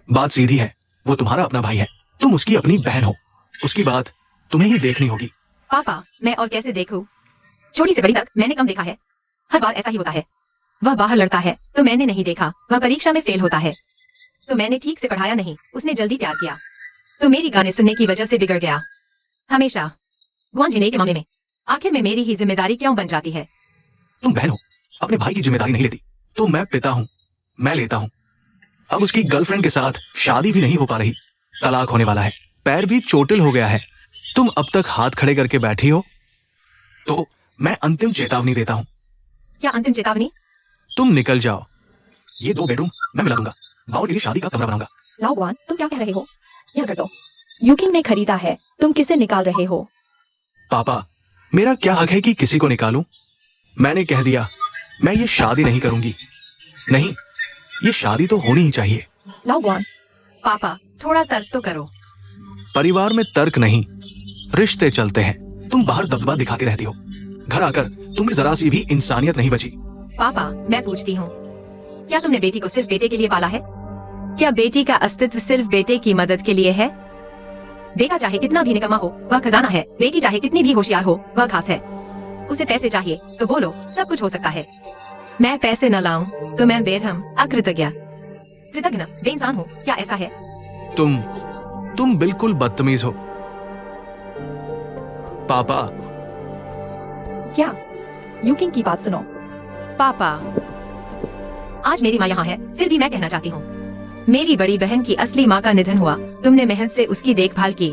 बात सीधी है। वो तुम्हारा अपना भाई है, तुम उसकी अपनी बहन हो। उसकी बात तुम्हें ही देखनी होगी। पापा, मैं और कैसे देखूं? छोटी से बड़ी तक मैंने कम देखा है। हर बार ऐसा ही होता है। वह बाहर लड़ता है तो मैंने नहीं देखा। वह परीक्षा में फेल होता है तो मैंने ठीक से पढ़ाया नहीं। उसने जल्दी प्यार किया तो मेरी गाने सुनने की वजह से बिगड़ गया। हमेशा ग्वान जिने के मामले में आखिर में मेरी ही जिम्मेदारी क्यों बन जाती है? तुम बहन हो, अपने भाई की जिम्मेदारी नहीं लेती, तो मैं पिता हूं, मैं लेता हूं। अब उसकी गर्लफ्रेंड के साथ शादी भी नहीं हो पा रही, तलाक होने वाला है, पैर भी चोटिल हो गया है। तुम अब तक हाथ खड़े करके बैठी हो, तो मैं अंतिम चेतावनी देता हूं। क्या अंतिम चेतावनी? तुम निकल जाओ। ये 2 बेडरूम मैं मिला दूंगा। बाउल के लिए शादी का कमरा बनाऊंगा। लाओ ग्वान, तुम क्या कह रहे हो? यह कर दो। यूकिंग ने खरीदा है, तुम किसे निकाल रहे हो? पापा, मेरा क्या हक है कि किसी को निकालूं? मैंने कह दिया, मैं ये शादी नहीं करूंगी। नहीं, ये शादी तो होनी ही चाहिए। लाओ ग्वान। पापा, थोड़ा तर्क तो करो। परिवार में तर्क नहीं, रिश्ते चलते हैं। तुम बाहर दबदबा दिखाती रहती हो, घर आकर तुम्हें जरा सी भी इंसानियत नहीं बची। पापा, मैं पूछती हूँ, क्या तुमने बेटी को सिर्फ बेटे के लिए पाला है? क्या बेटी का अस्तित्व सिर्फ बेटे की मदद के लिए है? बेटा चाहे कितना भी निकम्मा हो, वह खजाना है। बेटी चाहे कितनी भी होशियार हो, वह घास है। उसे पैसे चाहिए तो बोलो, सब कुछ हो सकता है। मैं पैसे न लाऊं तो मैं बेरहम, अकृतज्ञ, कृतज्ञ, बेइंसान हूँ। क्या ऐसा है? तुम बिल्कुल बदतमीज हो। पापा, क्या? यूकिंग की बात सुनो। पापा, आज मेरी माँ यहाँ है, फिर भी मैं कहना चाहती हूँ, मेरी बड़ी बहन की असली माँ का निधन हुआ। तुमने मेहनत से उसकी देखभाल की,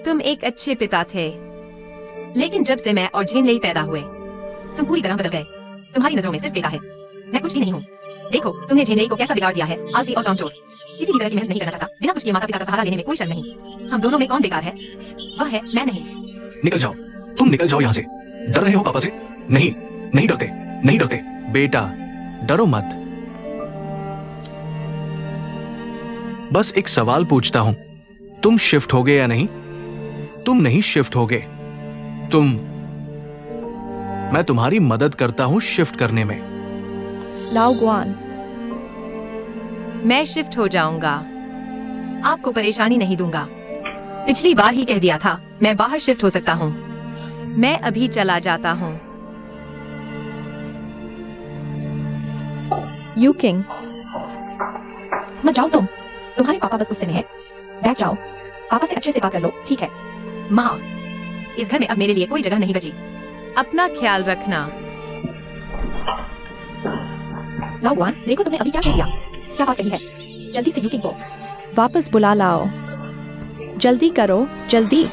तुम एक अच्छे पिता थे। लेकिन जब से मैं और झेनलेई पैदा हुए, तुम पूरी तरह बदल गए। तुम्हारी नजरों में सिर्फ बेटा है, मैं कुछ भी नहीं हूँ। देखो तुमने झेनलेई को कैसा बिगाड़ दिया है, आलसी और कामचोर। किसी भी तरह की मेहनत नहीं करना चाहता, बिना कुछ किए माता पिता का सहारा लेने में कोई शर्म नहीं। हम दोनों में कौन बेकार है? वह है, मैं नहीं। निकल जाओ, तुम निकल जाओ यहाँ से। डर रहे हो पापा से? नहीं, नहीं डरते, नहीं डरते। बेटा, डरो मत। बस एक सवाल पूछता हूं, तुम शिफ्ट होगे या नहीं? तुम नहीं शिफ्ट होगे। मैं तुम्हारी मदद करता हूं शिफ्ट करने में। लाओ गुआन, मैं शिफ्ट हो जाऊंगा, आपको परेशानी नहीं दूंगा। पिछली बार ही कह दिया था, मैं बाहर शिफ्ट हो सकता हूँ। मैं अभी चला जाता हूँ। यू किंग, मत जाओ तुम, तुम्हारे पापा बस गुस्से में है। बैठ जाओ, पापा से अच्छे से बात कर लो, ठीक है? माँ, इस घर में अब मेरे लिए कोई जगह नहीं बची। अपना ख्याल रखना। लाओ गुआन, देखो तुमने अभी क्या कह दिया, क्या बात कही है। जल्दी से यूकिंग को वापस बुला लाओ, जल्दी करो, जल्दी।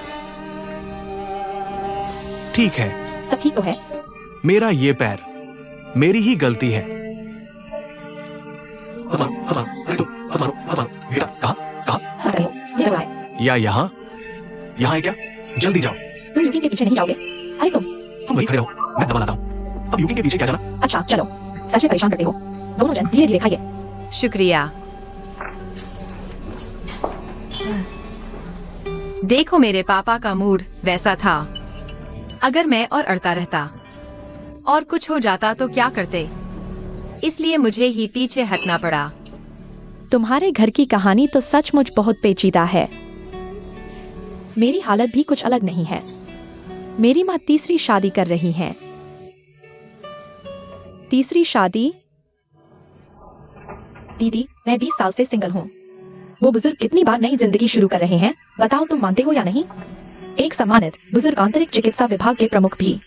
ठीक है, सब ठीक तो है? मेरा ये पैर, मेरी ही गलती है। बेटा, कहाँ कहाँ? सब रहे हो, ये लग रहा है। या यहाँ? यहाँ है क्या? जल्दी जाओ। तुम यूकिंग के पीछे नहीं जाओगे? अरे तुम वहीं खड़े रहो, मैं दवा लाता हूँ। अब यूकी के पीछे क्या जाना? अच्छा चलो, सच में परेशान करते हो। दोनों जन धीरे धीरे खाइए। शुक्रिया। देखो मेरे पापा का मूड वैसा था। अगर मैं और अड़ता रहता और कुछ हो जाता तो क्या करते, इसलिए मुझे ही पीछे हटना पड़ा। तुम्हारे घर की कहानी तो सचमुच बहुत पेचीदा है। मेरी हालत भी कुछ अलग नहीं है। मेरी माँ तीसरी शादी कर रही है। तीसरी शादी? दीदी, मैं 20 साल से सिंगल हूँ। वो बुजुर्ग कितनी बार नई जिंदगी शुरू कर रहे हैं, बताओ तुम मानते हो या नहीं? एक सम्मानित बुजुर्ग आंतरिक चिकित्सा विभाग के प्रमुख भी।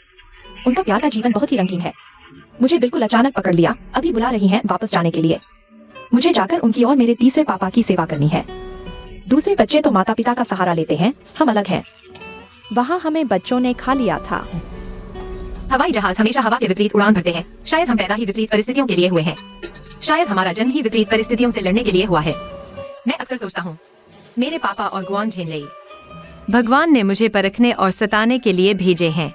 उनका प्यार का जीवन बहुत ही रंगीन है। मुझे बिल्कुल अचानक पकड़ लिया, अभी बुला रही हैं वापस जाने के लिए। मुझे जाकर उनकी और मेरे तीसरे पापा की सेवा करनी है। दूसरे बच्चे तो माता पिता का सहारा लेते हैं, हम अलग हैं। वहाँ हमें बच्चों ने खा लिया था। हवाई जहाज हमेशा हवा के विपरीत उड़ान भरते हैं। शायद हम पैदा ही विपरीत परिस्थितियों के लिए हुए हैं। शायद हमारा जन्म ही विपरीत परिस्थितियों से लड़ने के लिए हुआ है। मैं अक्सर सोचता हूँ, मेरे पापा और गुआन झेनलेई, भगवान ने मुझे परखने और सताने के लिए भेजे हैं।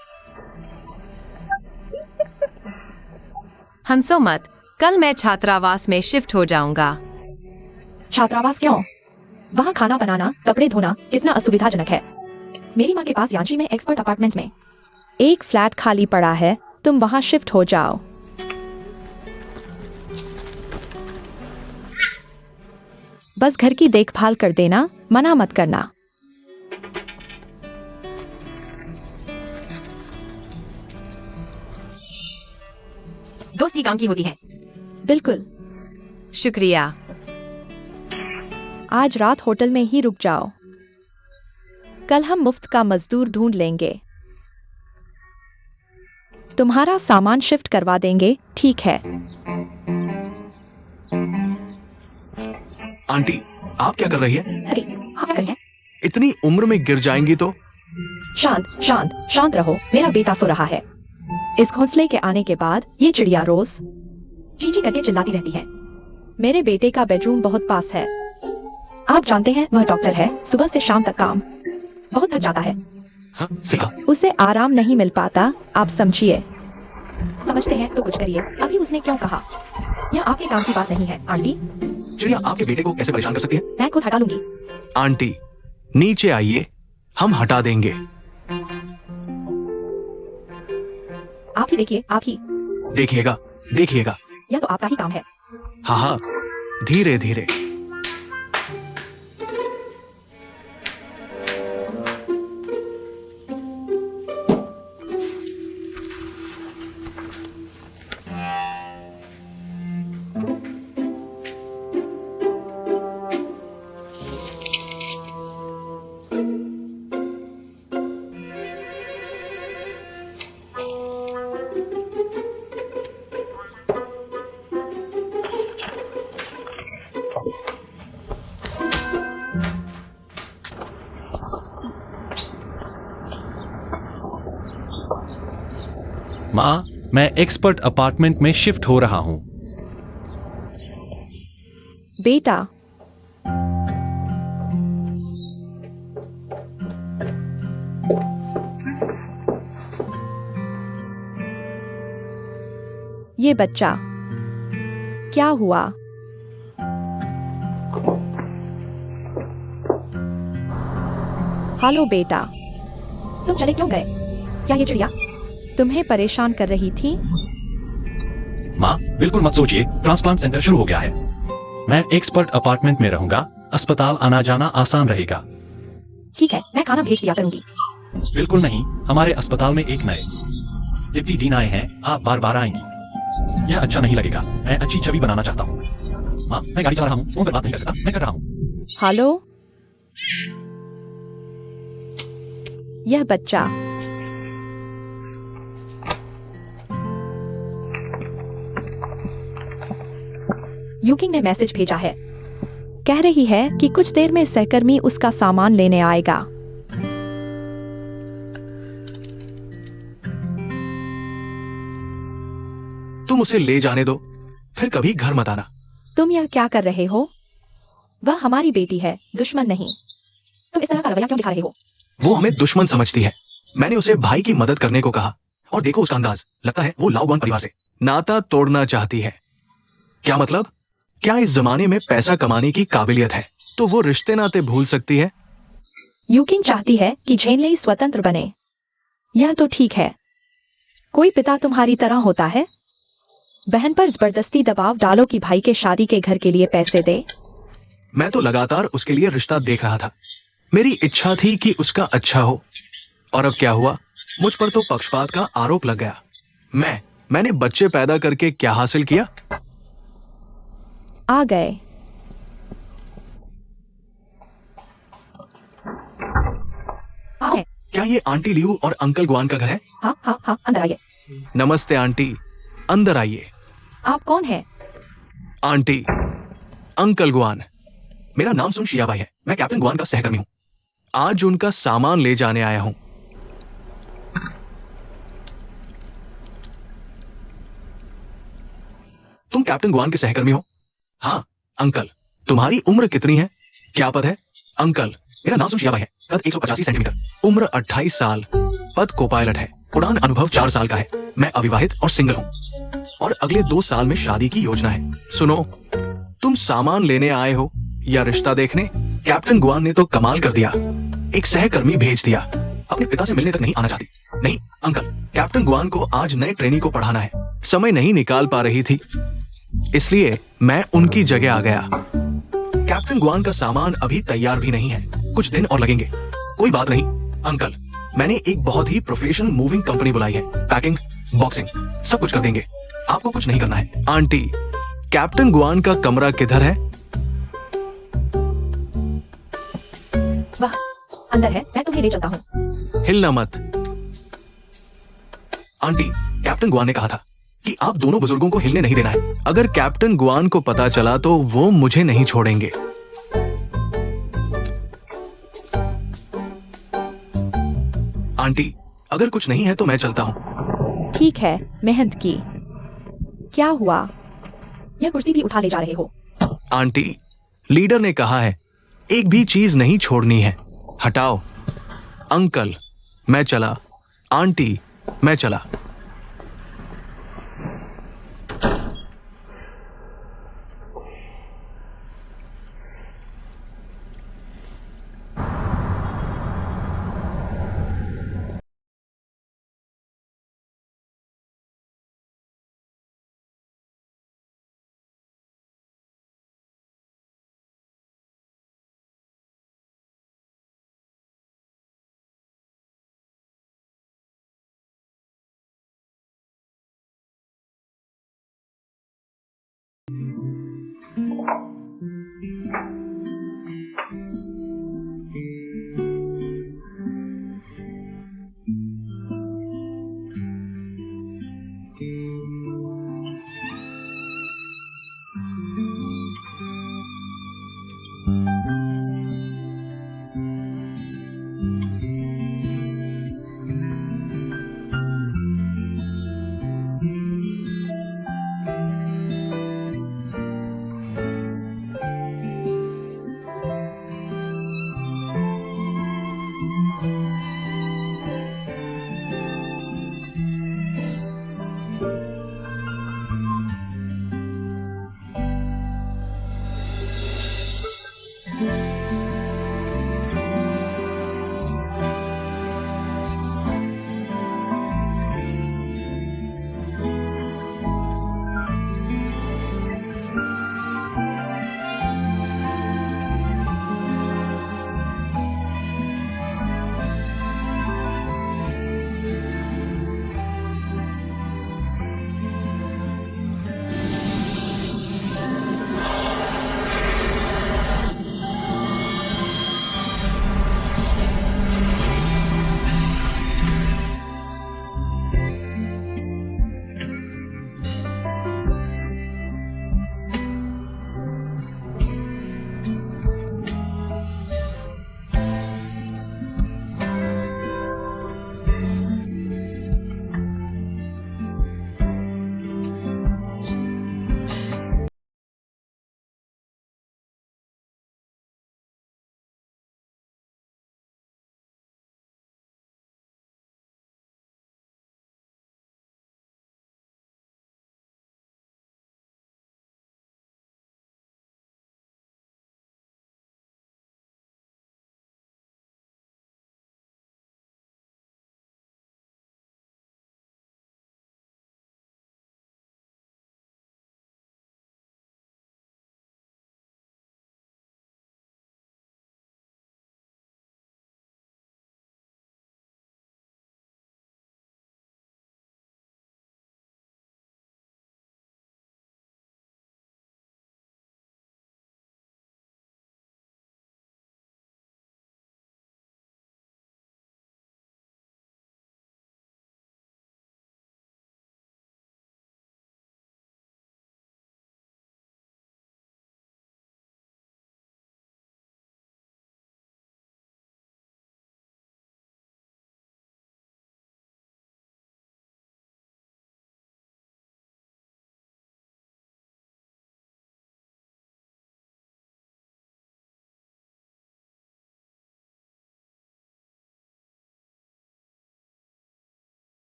हंसो मत, कल मैं छात्रावास में शिफ्ट हो जाऊंगा। छात्रावास क्यों? वहाँ खाना बनाना, कपड़े धोना कितना असुविधाजनक है। मेरी माँ के पास यांची में एक्सपर्ट अपार्टमेंट में एक फ्लैट खाली पड़ा है, तुम वहाँ शिफ्ट हो जाओ। बस घर की देखभाल कर देना, मना मत करना। दोस्ती काम की होती है। बिल्कुल। शुक्रिया। आज रात होटल में ही रुक जाओ, कल हम मुफ्त का मजदूर ढूंढ लेंगे। तुम्हारा सामान शिफ्ट करवा देंगे, ठीक है? आंटी, आप क्या कर रही है? अरे आप क्या कर रहे हैं? इतनी उम्र में गिर जाएंगी तो? शांत शांत शांत रहो, मेरा बेटा सो रहा है। इस घोंसले के आने के बाद ये चिड़िया रोज चींची करके चिल्लाती रहती है। मेरे बेटे का बेडरूम बहुत पास है। आप जानते हैं वह डॉक्टर है, सुबह से शाम तक काम, बहुत थक जाता है। हाँ, सीखा। उसे आराम नहीं मिल पाता, आप समझिए। समझते हैं तो कुछ करिए। अभी उसने क्यों कहा? यह आपके काम की बात नहीं है आंटी। चिड़िया आपके बेटे को कैसे परेशान कर सकती है? मैं खुद हटा लूंगी। आंटी, नीचे आइए, हम हटा देंगे। आप ही देखिए, आप ही। देखिएगा, देखिएगा। यह तो आपका ही काम है। हाँ हाँ, धीरे धीरे। माँ, मैं एक्सपर्ट अपार्टमेंट में शिफ्ट हो रहा हूँ। बेटा, ये बच्चा क्या हुआ? हेलो बेटा, तुम चले क्यों गए? क्या ये चिड़िया तुम्हें परेशान कर रही थी? माँ, बिल्कुल मत सोचिए, ट्रांसप्लांट सेंटर शुरू हो गया है। मैं एक्सपर्ट अपार्टमेंट में रहूंगा, अस्पताल आना जाना आसान रहेगा। ठीक है, मैं खाना भेज दिया करूंगी। बिल्कुल नहीं, हमारे अस्पताल में एक नए डिप्टी डीन आए हैं, आप बार बार आएंगी। यह अच्छा नहीं लगेगा, मैं अच्छी छवि बनाना चाहता हूँ। माँ, मैं गाड़ी चला रहा हूँ, फोन पर बात नहीं कर सकता, मैं कर रहा हूँ। हेलो, यह बच्चा यूकिंग ने मैसेज भेजा है, कह रही है कि कुछ देर में सहकर्मी उसका सामान लेने आएगा। तुम उसे ले जाने दो, फिर कभी घर मत आना। तुम यह क्या कर रहे हो? वह हमारी बेटी है, दुश्मन नहीं। तुम इस तरह का रवैया क्यों दिखा रहे हो? वो हमें दुश्मन समझती है। मैंने उसे भाई की मदद करने को कहा, और देखो उसका अंदाज, लगता है वो लाओगॉन परिवार से नाता तोड़ना चाहती है। क्या मतलब? क्या इस जमाने में पैसा कमाने की काबिलियत है तो वो रिश्ते नाते भूल सकती है? यूकिंग चाहती है कि झेनली स्वतंत्र बने। यह तो ठीक है। कोई पिता तुम्हारी तरह होता है? बहन पर जबरदस्ती दबाव डालो कि भाई के शादी के घर के लिए पैसे दे। मैं तो लगातार उसके लिए रिश्ता देख रहा था। मेरी इच्छा थी कि उसका अच्छा हो, और अब क्या हुआ? मुझ पर तो पक्षपात का आरोप लग गया। मैंने बच्चे पैदा करके क्या हासिल किया? आ गए। हाँ, क्या ये आंटी लियू और अंकल गुआन का घर है? हाँ हाँ हाँ, अंदर आइए। नमस्ते आंटी, अंदर आइए। आप कौन हैं? Aunty, uncle Guan. मेरा नाम सुन शिया भाई है, मैं कैप्टन गुआन का सहकर्मी हूँ। आज उनका सामान ले जाने आया हूँ। तुम कैप्टन गुआन के सहकर्मी हो? हाँ अंकल। तुम्हारी उम्र कितनी है? क्या पद है? अंकल, मेरा नाम सुन शिया भाई है, कद 185 सेंटीमीटर, उम्र 28 साल, पद को पायलट है, उड़ान अनुभव 4 साल का है। मैं अविवाहित और सिंगल हूँ, और अगले 2 साल में शादी की योजना है। सुनो, तुम सामान लेने आए हो या रिश्ता देखने? कैप्टन गुआन ने तो कमाल कर दिया, एक सहकर्मी भेज दिया। अपने पिता से मिलने तक नहीं आना चाहती। नहीं अंकल, कैप्टन गुआन को आज नए ट्रेनी को पढ़ाना है, समय नहीं निकाल पा रही थी, इसलिए मैं उनकी जगह आ गया। कैप्टन गुआन का सामान अभी तैयार भी नहीं है, कुछ दिन और लगेंगे। कोई बात नहीं अंकल, मैंने एक बहुत ही प्रोफेशनल मूविंग कंपनी बुलाई है, पैकिंग, बॉक्सिंग सब कुछ कर देंगे, आपको कुछ नहीं करना है। आंटी, कैप्टन गुआन का कमरा किधर है? वाह, अंदर है, मैं तुम्हें ले चलता हूँ। हिलना मत। आंटी, कैप्टन गुआन ने कहा था कि आप दोनों बुजुर्गों को हिलने नहीं देना है। अगर कैप्टन गुआन को पता चला तो वो मुझे नहीं छोड़ेंगे। आंटी, अगर कुछ नहीं है तो मैं चलता हूँ। ठीक है, मेहनत की। क्या हुआ? यह कुर्सी भी उठा ले जा रहे हो? आंटी, लीडर ने कहा है एक भी चीज नहीं छोड़नी है, हटाओ। अंकल, मैं चला। आंटी, मैं चला।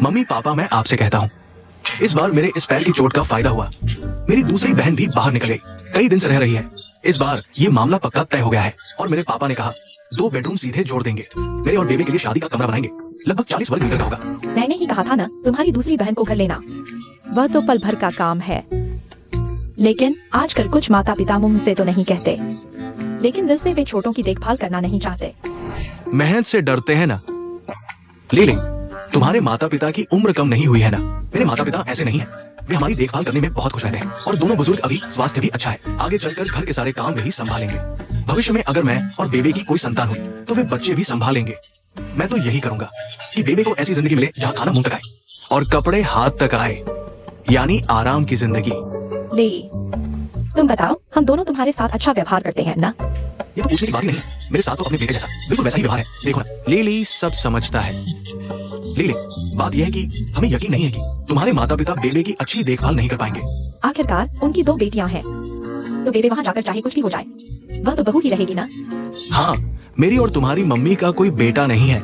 मम्मी पापा, मैं आपसे कहता हूँ, इस बार मेरे इस पैर की चोट का फायदा हुआ। मेरी दूसरी बहन भी बाहर निकल गई, कई दिन से रह रही है। इस बार ये मामला पक्का तय हो गया है और मेरे पापा ने कहा 2 बेडरूम सीधे जोड़ देंगे। मेरे और बेबे के लिए शादी का कमरा बनाएंगे, लगभग 40 वर्ग मीटर का होगा। मैंने ही कहा था ना, तुम्हारी दूसरी बहन को घर लेना। वह तो पल भर का काम है, लेकिन आजकल कुछ माता पिता मुंह से तो नहीं कहते, लेकिन दिल से वे छोटों की देखभाल करना नहीं चाहते। मेहनत से डरते हैं ना। लीली, तुम्हारे माता पिता की उम्र कम नहीं हुई है ना। मेरे माता पिता ऐसे नहीं हैं। वे हमारी देखभाल करने में बहुत खुश रहते हैं और दोनों बुजुर्ग अभी स्वास्थ्य भी अच्छा है। आगे चलकर घर के सारे काम वही संभालेंगे। भविष्य में अगर मैं और बेबे की कोई संतान हुई तो वे बच्चे भी संभालेंगे। मैं तो यही करूंगा कि बेबे को ऐसी जिंदगी मिले जहाँ खाना मुंह तक आए और कपड़े हाथ तक आए, यानी आराम की जिंदगी। ले, तुम बताओ, हम दोनों तुम्हारे साथ अच्छा व्यवहार करते हैं ना? ये तो पूछने की बात ही नहीं, मेरे साथ तो अपने बेटे जैसा बिल्कुल वैसा ही व्यवहार है। देखो ना, लीली सब समझता है। लीली, बात यह है कि हमें यकीन नहीं है कि तुम्हारे माता पिता बेबे की अच्छी देखभाल नहीं कर पाएंगे। आखिरकार उनकी 2 बेटियां हैं, तो बेबे वहाँ जाकर चाहे कुछ भी हो जाए, वह तो बहू ही रहेगी ना। हाँ, मेरी और तुम्हारी मम्मी का कोई बेटा नहीं है।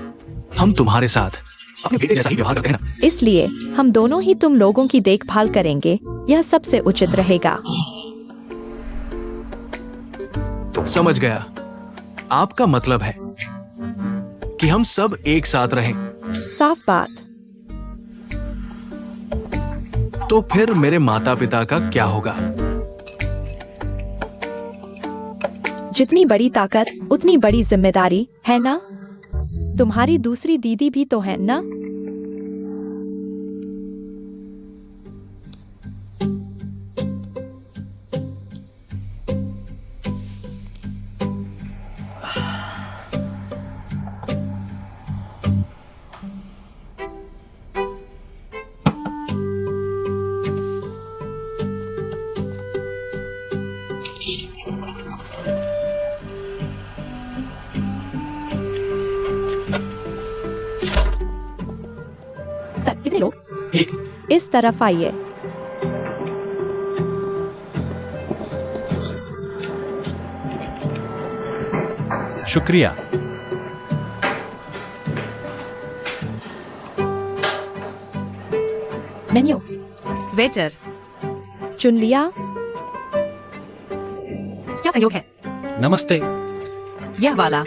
हम तुम्हारे साथ अपने बेटे जैसा ही व्यवहार करते हैं ना। इसलिए हम दोनों ही तुम लोगों की देखभाल करेंगे, यह सबसे उचित रहेगा। समझ गया, आपका मतलब है कि हम सब एक साथ रहें। साफ बात। तो फिर मेरे माता पिता का क्या होगा? जितनी बड़ी ताकत उतनी बड़ी जिम्मेदारी है ना। तुम्हारी दूसरी दीदी भी तो है ना। सर, कितने लोग? एक। इस तरफ आइए। शुक्रिया। मेन्यू वेटर, चुन लिया? क्या संयोग है? नमस्ते। यह वाला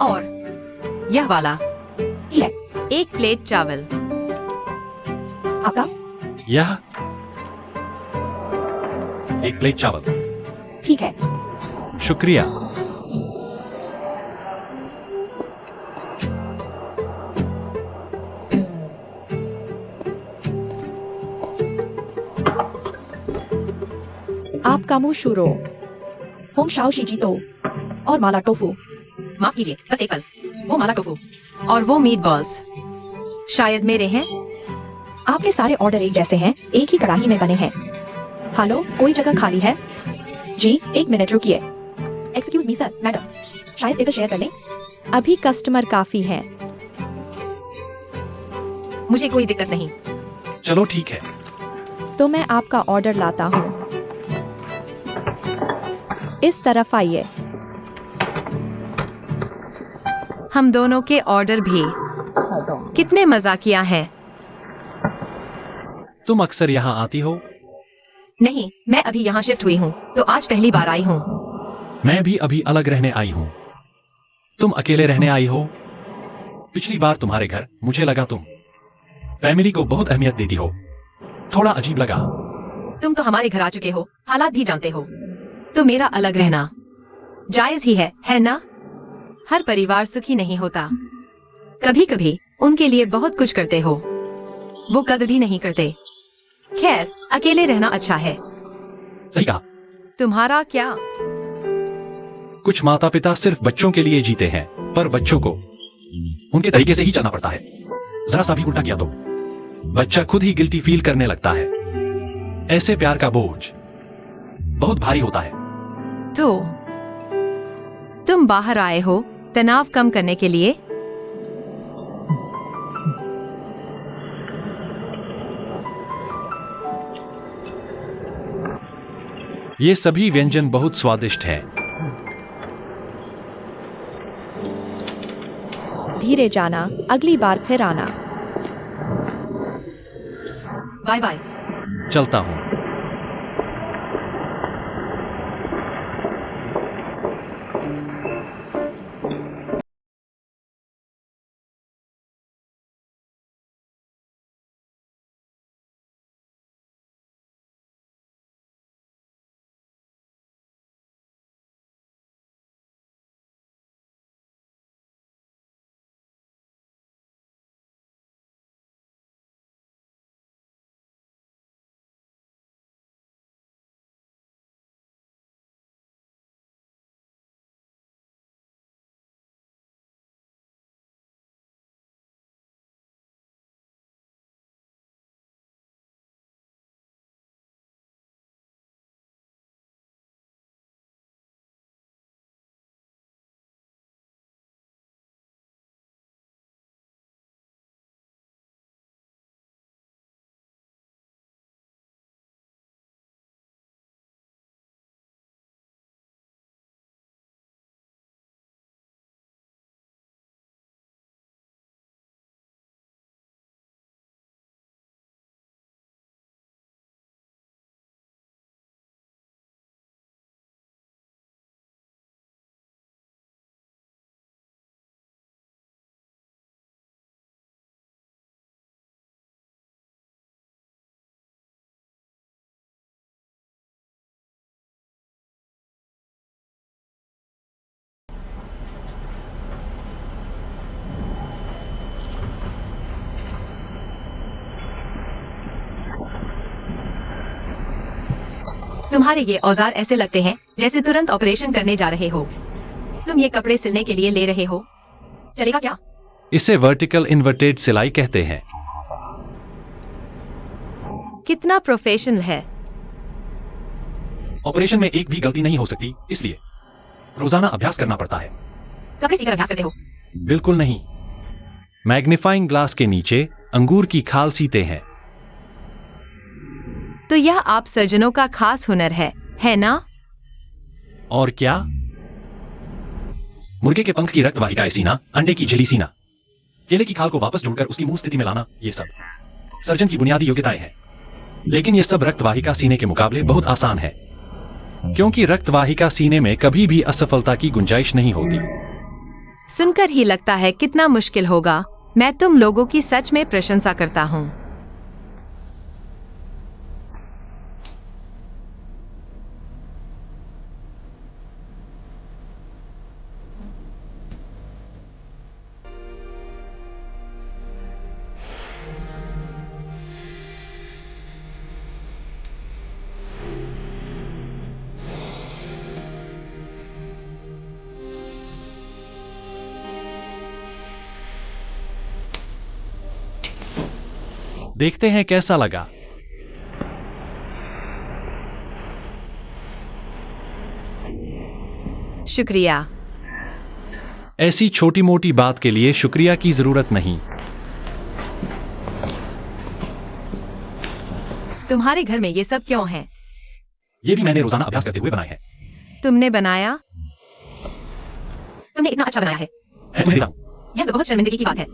और यह वाला। ये 1 प्लेट चावल। आपका? यह 1 प्लेट चावल। ठीक है। शुक्रिया। आपका मुशुरो, होम शाओ शिजितो और माला टोफू। माफ कीजिए, बस एक पल। वो माला टोफू और वो मीट बॉल्स शायद मेरे हैं। आपके सारे ऑर्डर एक जैसे हैं, एक ही कढ़ाई में बने हैं। हेलो, कोई जगह खाली है? जी, 1 मिनट रुकिए। एक्सक्यूज मी सर, मैडम, शायद टेबल शेयर कर लें? अभी कस्टमर काफी हैं। मुझे कोई दिक्कत नहीं। चलो ठीक है। तो मैं आपका ऑर्डर लाता हूँ। इस तरफ आइए। हम दोनों के ऑर्डर भी। कितने मजाकिया हैं। तुम अक्सर यहाँ आती हो? नहीं, मैं अभी यहाँ शिफ्ट हुई हूँ, तो आज पहली बार आई हूँ। मैं भी अभी अलग रहने आई हूँ। तुम अकेले रहने आई हो? पिछली बार तुम्हारे घर मुझे लगा तुम फैमिली को बहुत अहमियत देती हो। थोड़ा अजीब लगा। तुम तो हमारे घर आ चुके हो, हालात भी जानते हो, तो मेरा अलग रहना जायज ही है ना? हर परिवार सुखी नहीं होता। कभी कभी उनके लिए बहुत कुछ करते हो, वो कदर भी नहीं करते। खैर, अकेले रहना अच्छा है। सही कहा। तुम्हारा क्या? कुछ माता पिता सिर्फ बच्चों के लिए जीते हैं, पर बच्चों को उनके तरीके से ही चलना पड़ता है। जरा सा भी उल्टा किया तो बच्चा खुद ही गिल्टी फील करने लगता है। ऐसे प्यार का बोझ बहुत भारी होता है। तो तुम बाहर आए हो तनाव कम करने के लिए? ये सभी व्यंजन बहुत स्वादिष्ट हैं। धीरे जाना, अगली बार फिर आना। Bye bye. चलता हूँ। तुम्हारे ये औजार ऐसे लगते हैं जैसे तुरंत ऑपरेशन करने जा रहे हो। तुम ये कपड़े सिलने के लिए ले रहे हो, चलेगा क्या? इसे वर्टिकल इन्वर्टेड सिलाई कहते हैं। कितना प्रोफेशनल है। ऑपरेशन में एक भी गलती नहीं हो सकती, इसलिए रोजाना अभ्यास करना पड़ता है। कपड़े सीकर अभ्यास करते हो? बिल्कुल नहीं। मैग्नीफाइंग ग्लास के नीचे अंगूर की खाल सीते हैं। तो यह आप सर्जनों का खास हुनर है ना? और क्या? मुर्गे के पंख की रक्त वाहिकाएं सीना, अंडे की झिल्ली सीना, केले की खाल को वापस जोड़कर उसकी मूल स्थिति में लाना, ये सब सर्जन की बुनियादी योग्यताएं हैं। लेकिन ये सब रक्त वाहिका सीने के मुकाबले बहुत आसान है, क्योंकि रक्त वाहिका सीने में कभी भी असफलता की गुंजाइश नहीं होती। सुनकर ही लगता है कितना मुश्किल होगा। मैं तुम लोगों की सच में प्रशंसा करता हूँ। देखते हैं कैसा लगा। शुक्रिया। ऐसी छोटी मोटी बात के लिए शुक्रिया की जरूरत नहीं। तुम्हारे घर में ये सब क्यों है? ये भी मैंने रोजाना अभ्यास करते हुए बनाए हैं। तुमने बनाया? तुमने इतना अच्छा बनाया है। मैं तुम्हें देता हूं। यह तो बहुत शर्मिंदगी की बात है।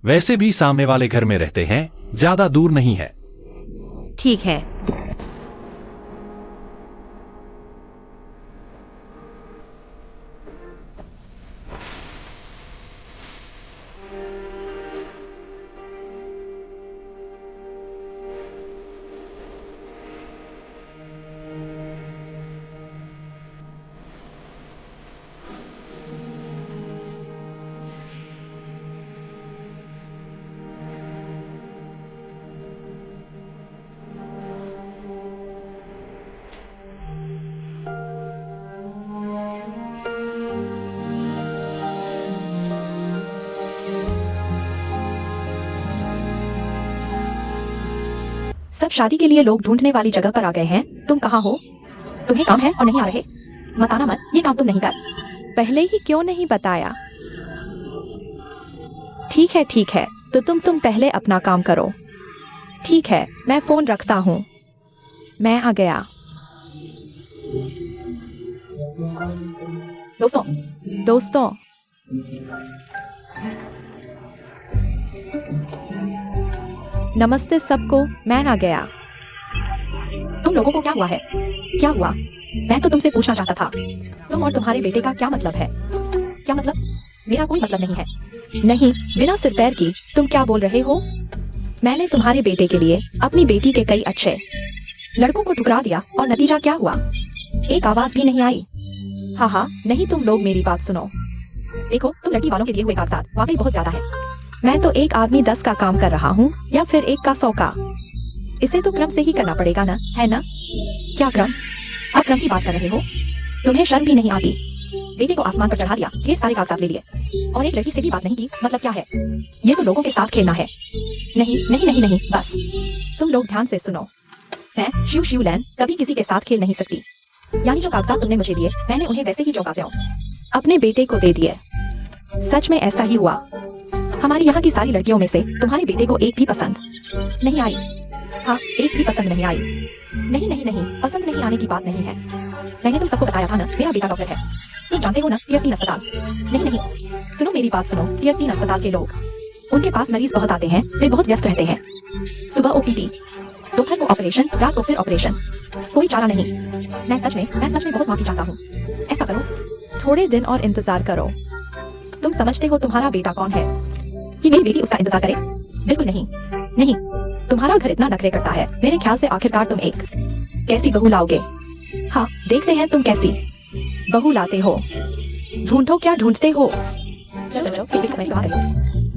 वैसे भी सामने वाले घर में रहते हैं, ज्यादा दूर नहीं है। ठीक है। सब शादी के लिए लोग ढूंढने वाली जगह पर आ गए हैं। तुम कहाँ हो? तुम्हें काम है और नहीं आ रहे? मत आना मत, ये काम तुम नहीं कर। पहले ही क्यों नहीं बताया? ठीक है, तो तुम पहले अपना काम करो। ठीक है, मैं फोन रखता हूँ। मैं आ गया। दोस्तों नमस्ते सबको, मैं आ गया। तुम लोगों को क्या हुआ है? क्या हुआ? मैं तो तुमसे पूछना चाहता था, तुम और तुम्हारे बेटे का क्या मतलब है? क्या मतलब? मेरा कोई मतलब नहीं है। नहीं, बिना सिर पैर की तुम क्या बोल रहे हो? मैंने तुम्हारे बेटे के लिए अपनी बेटी के कई अच्छे लड़कों को ठुकरा दिया और नतीजा क्या हुआ? एक आवाज भी नहीं आई। हाँ, नहीं, तुम लोग मेरी बात सुनो। देखो, तुम लड़की वालों के दिए हुए कागजात वाकई बहुत ज्यादा है। मैं तो एक आदमी 10 का काम कर रहा हूँ या फिर 1 का 100 का। इसे तो क्रम से ही करना पड़ेगा ना, है ना? क्या क्रम? आप क्रम की बात कर रहे हो? तुम्हें शर्म भी नहीं आती? बेटे को आसमान पर चढ़ा दिया, ढेर सारे कागजात ले लिए और एक लड़की से भी बात नहीं की, मतलब क्या है? ये तो लोगों के साथ खेलना है। नहीं नहीं नहीं नहीं, बस तुम लोग ध्यान से सुनो। मैं शिव लैन कभी किसी के साथ खेल नहीं सकती। यानी जो कागजात तुमने मुझे दिए, मैंने उन्हें वैसे ही चौंकाते अपने बेटे को दे दिए। सच में ऐसा ही हुआ। हमारी यहाँ की सारी लड़कियों में से तुम्हारे बेटे को एक भी पसंद नहीं आई। हाँ, एक भी पसंद नहीं आई। नहीं नहीं नहीं, पसंद नहीं आने की बात नहीं है। मैंने तुम सबको बताया था ना, मेरा बेटा डॉक्टर है। तुम जानते हो ना, टियर 3 अस्पताल। नहीं नहीं, सुनो मेरी बात सुनो। टियर 3 अस्पताल के लोग, उनके पास मरीज बहुत आते हैं, वे बहुत व्यस्त रहते हैं। सुबह ओपीडी, दोपहर को ऑपरेशन, रात को फिर ऑपरेशन। कोई चारा नहीं। मैं सच में बहुत माफी चाहता हूँ। ऐसा करो, थोड़े दिन और इंतजार करो। तुम समझते हो तुम्हारा बेटा कौन है कि मेरी बेटी उसका इंतजार करे? बिल्कुल नहीं। नहीं, तुम्हारा घर इतना नखरे करता है, मेरे ख्याल से आखिरकार तुम एक कैसी बहू लाओगे? हाँ, देखते हैं तुम कैसी बहू लाते हो। ढूंढो, क्या ढूंढते हो? चलो, बेटे का समय तो आ गई।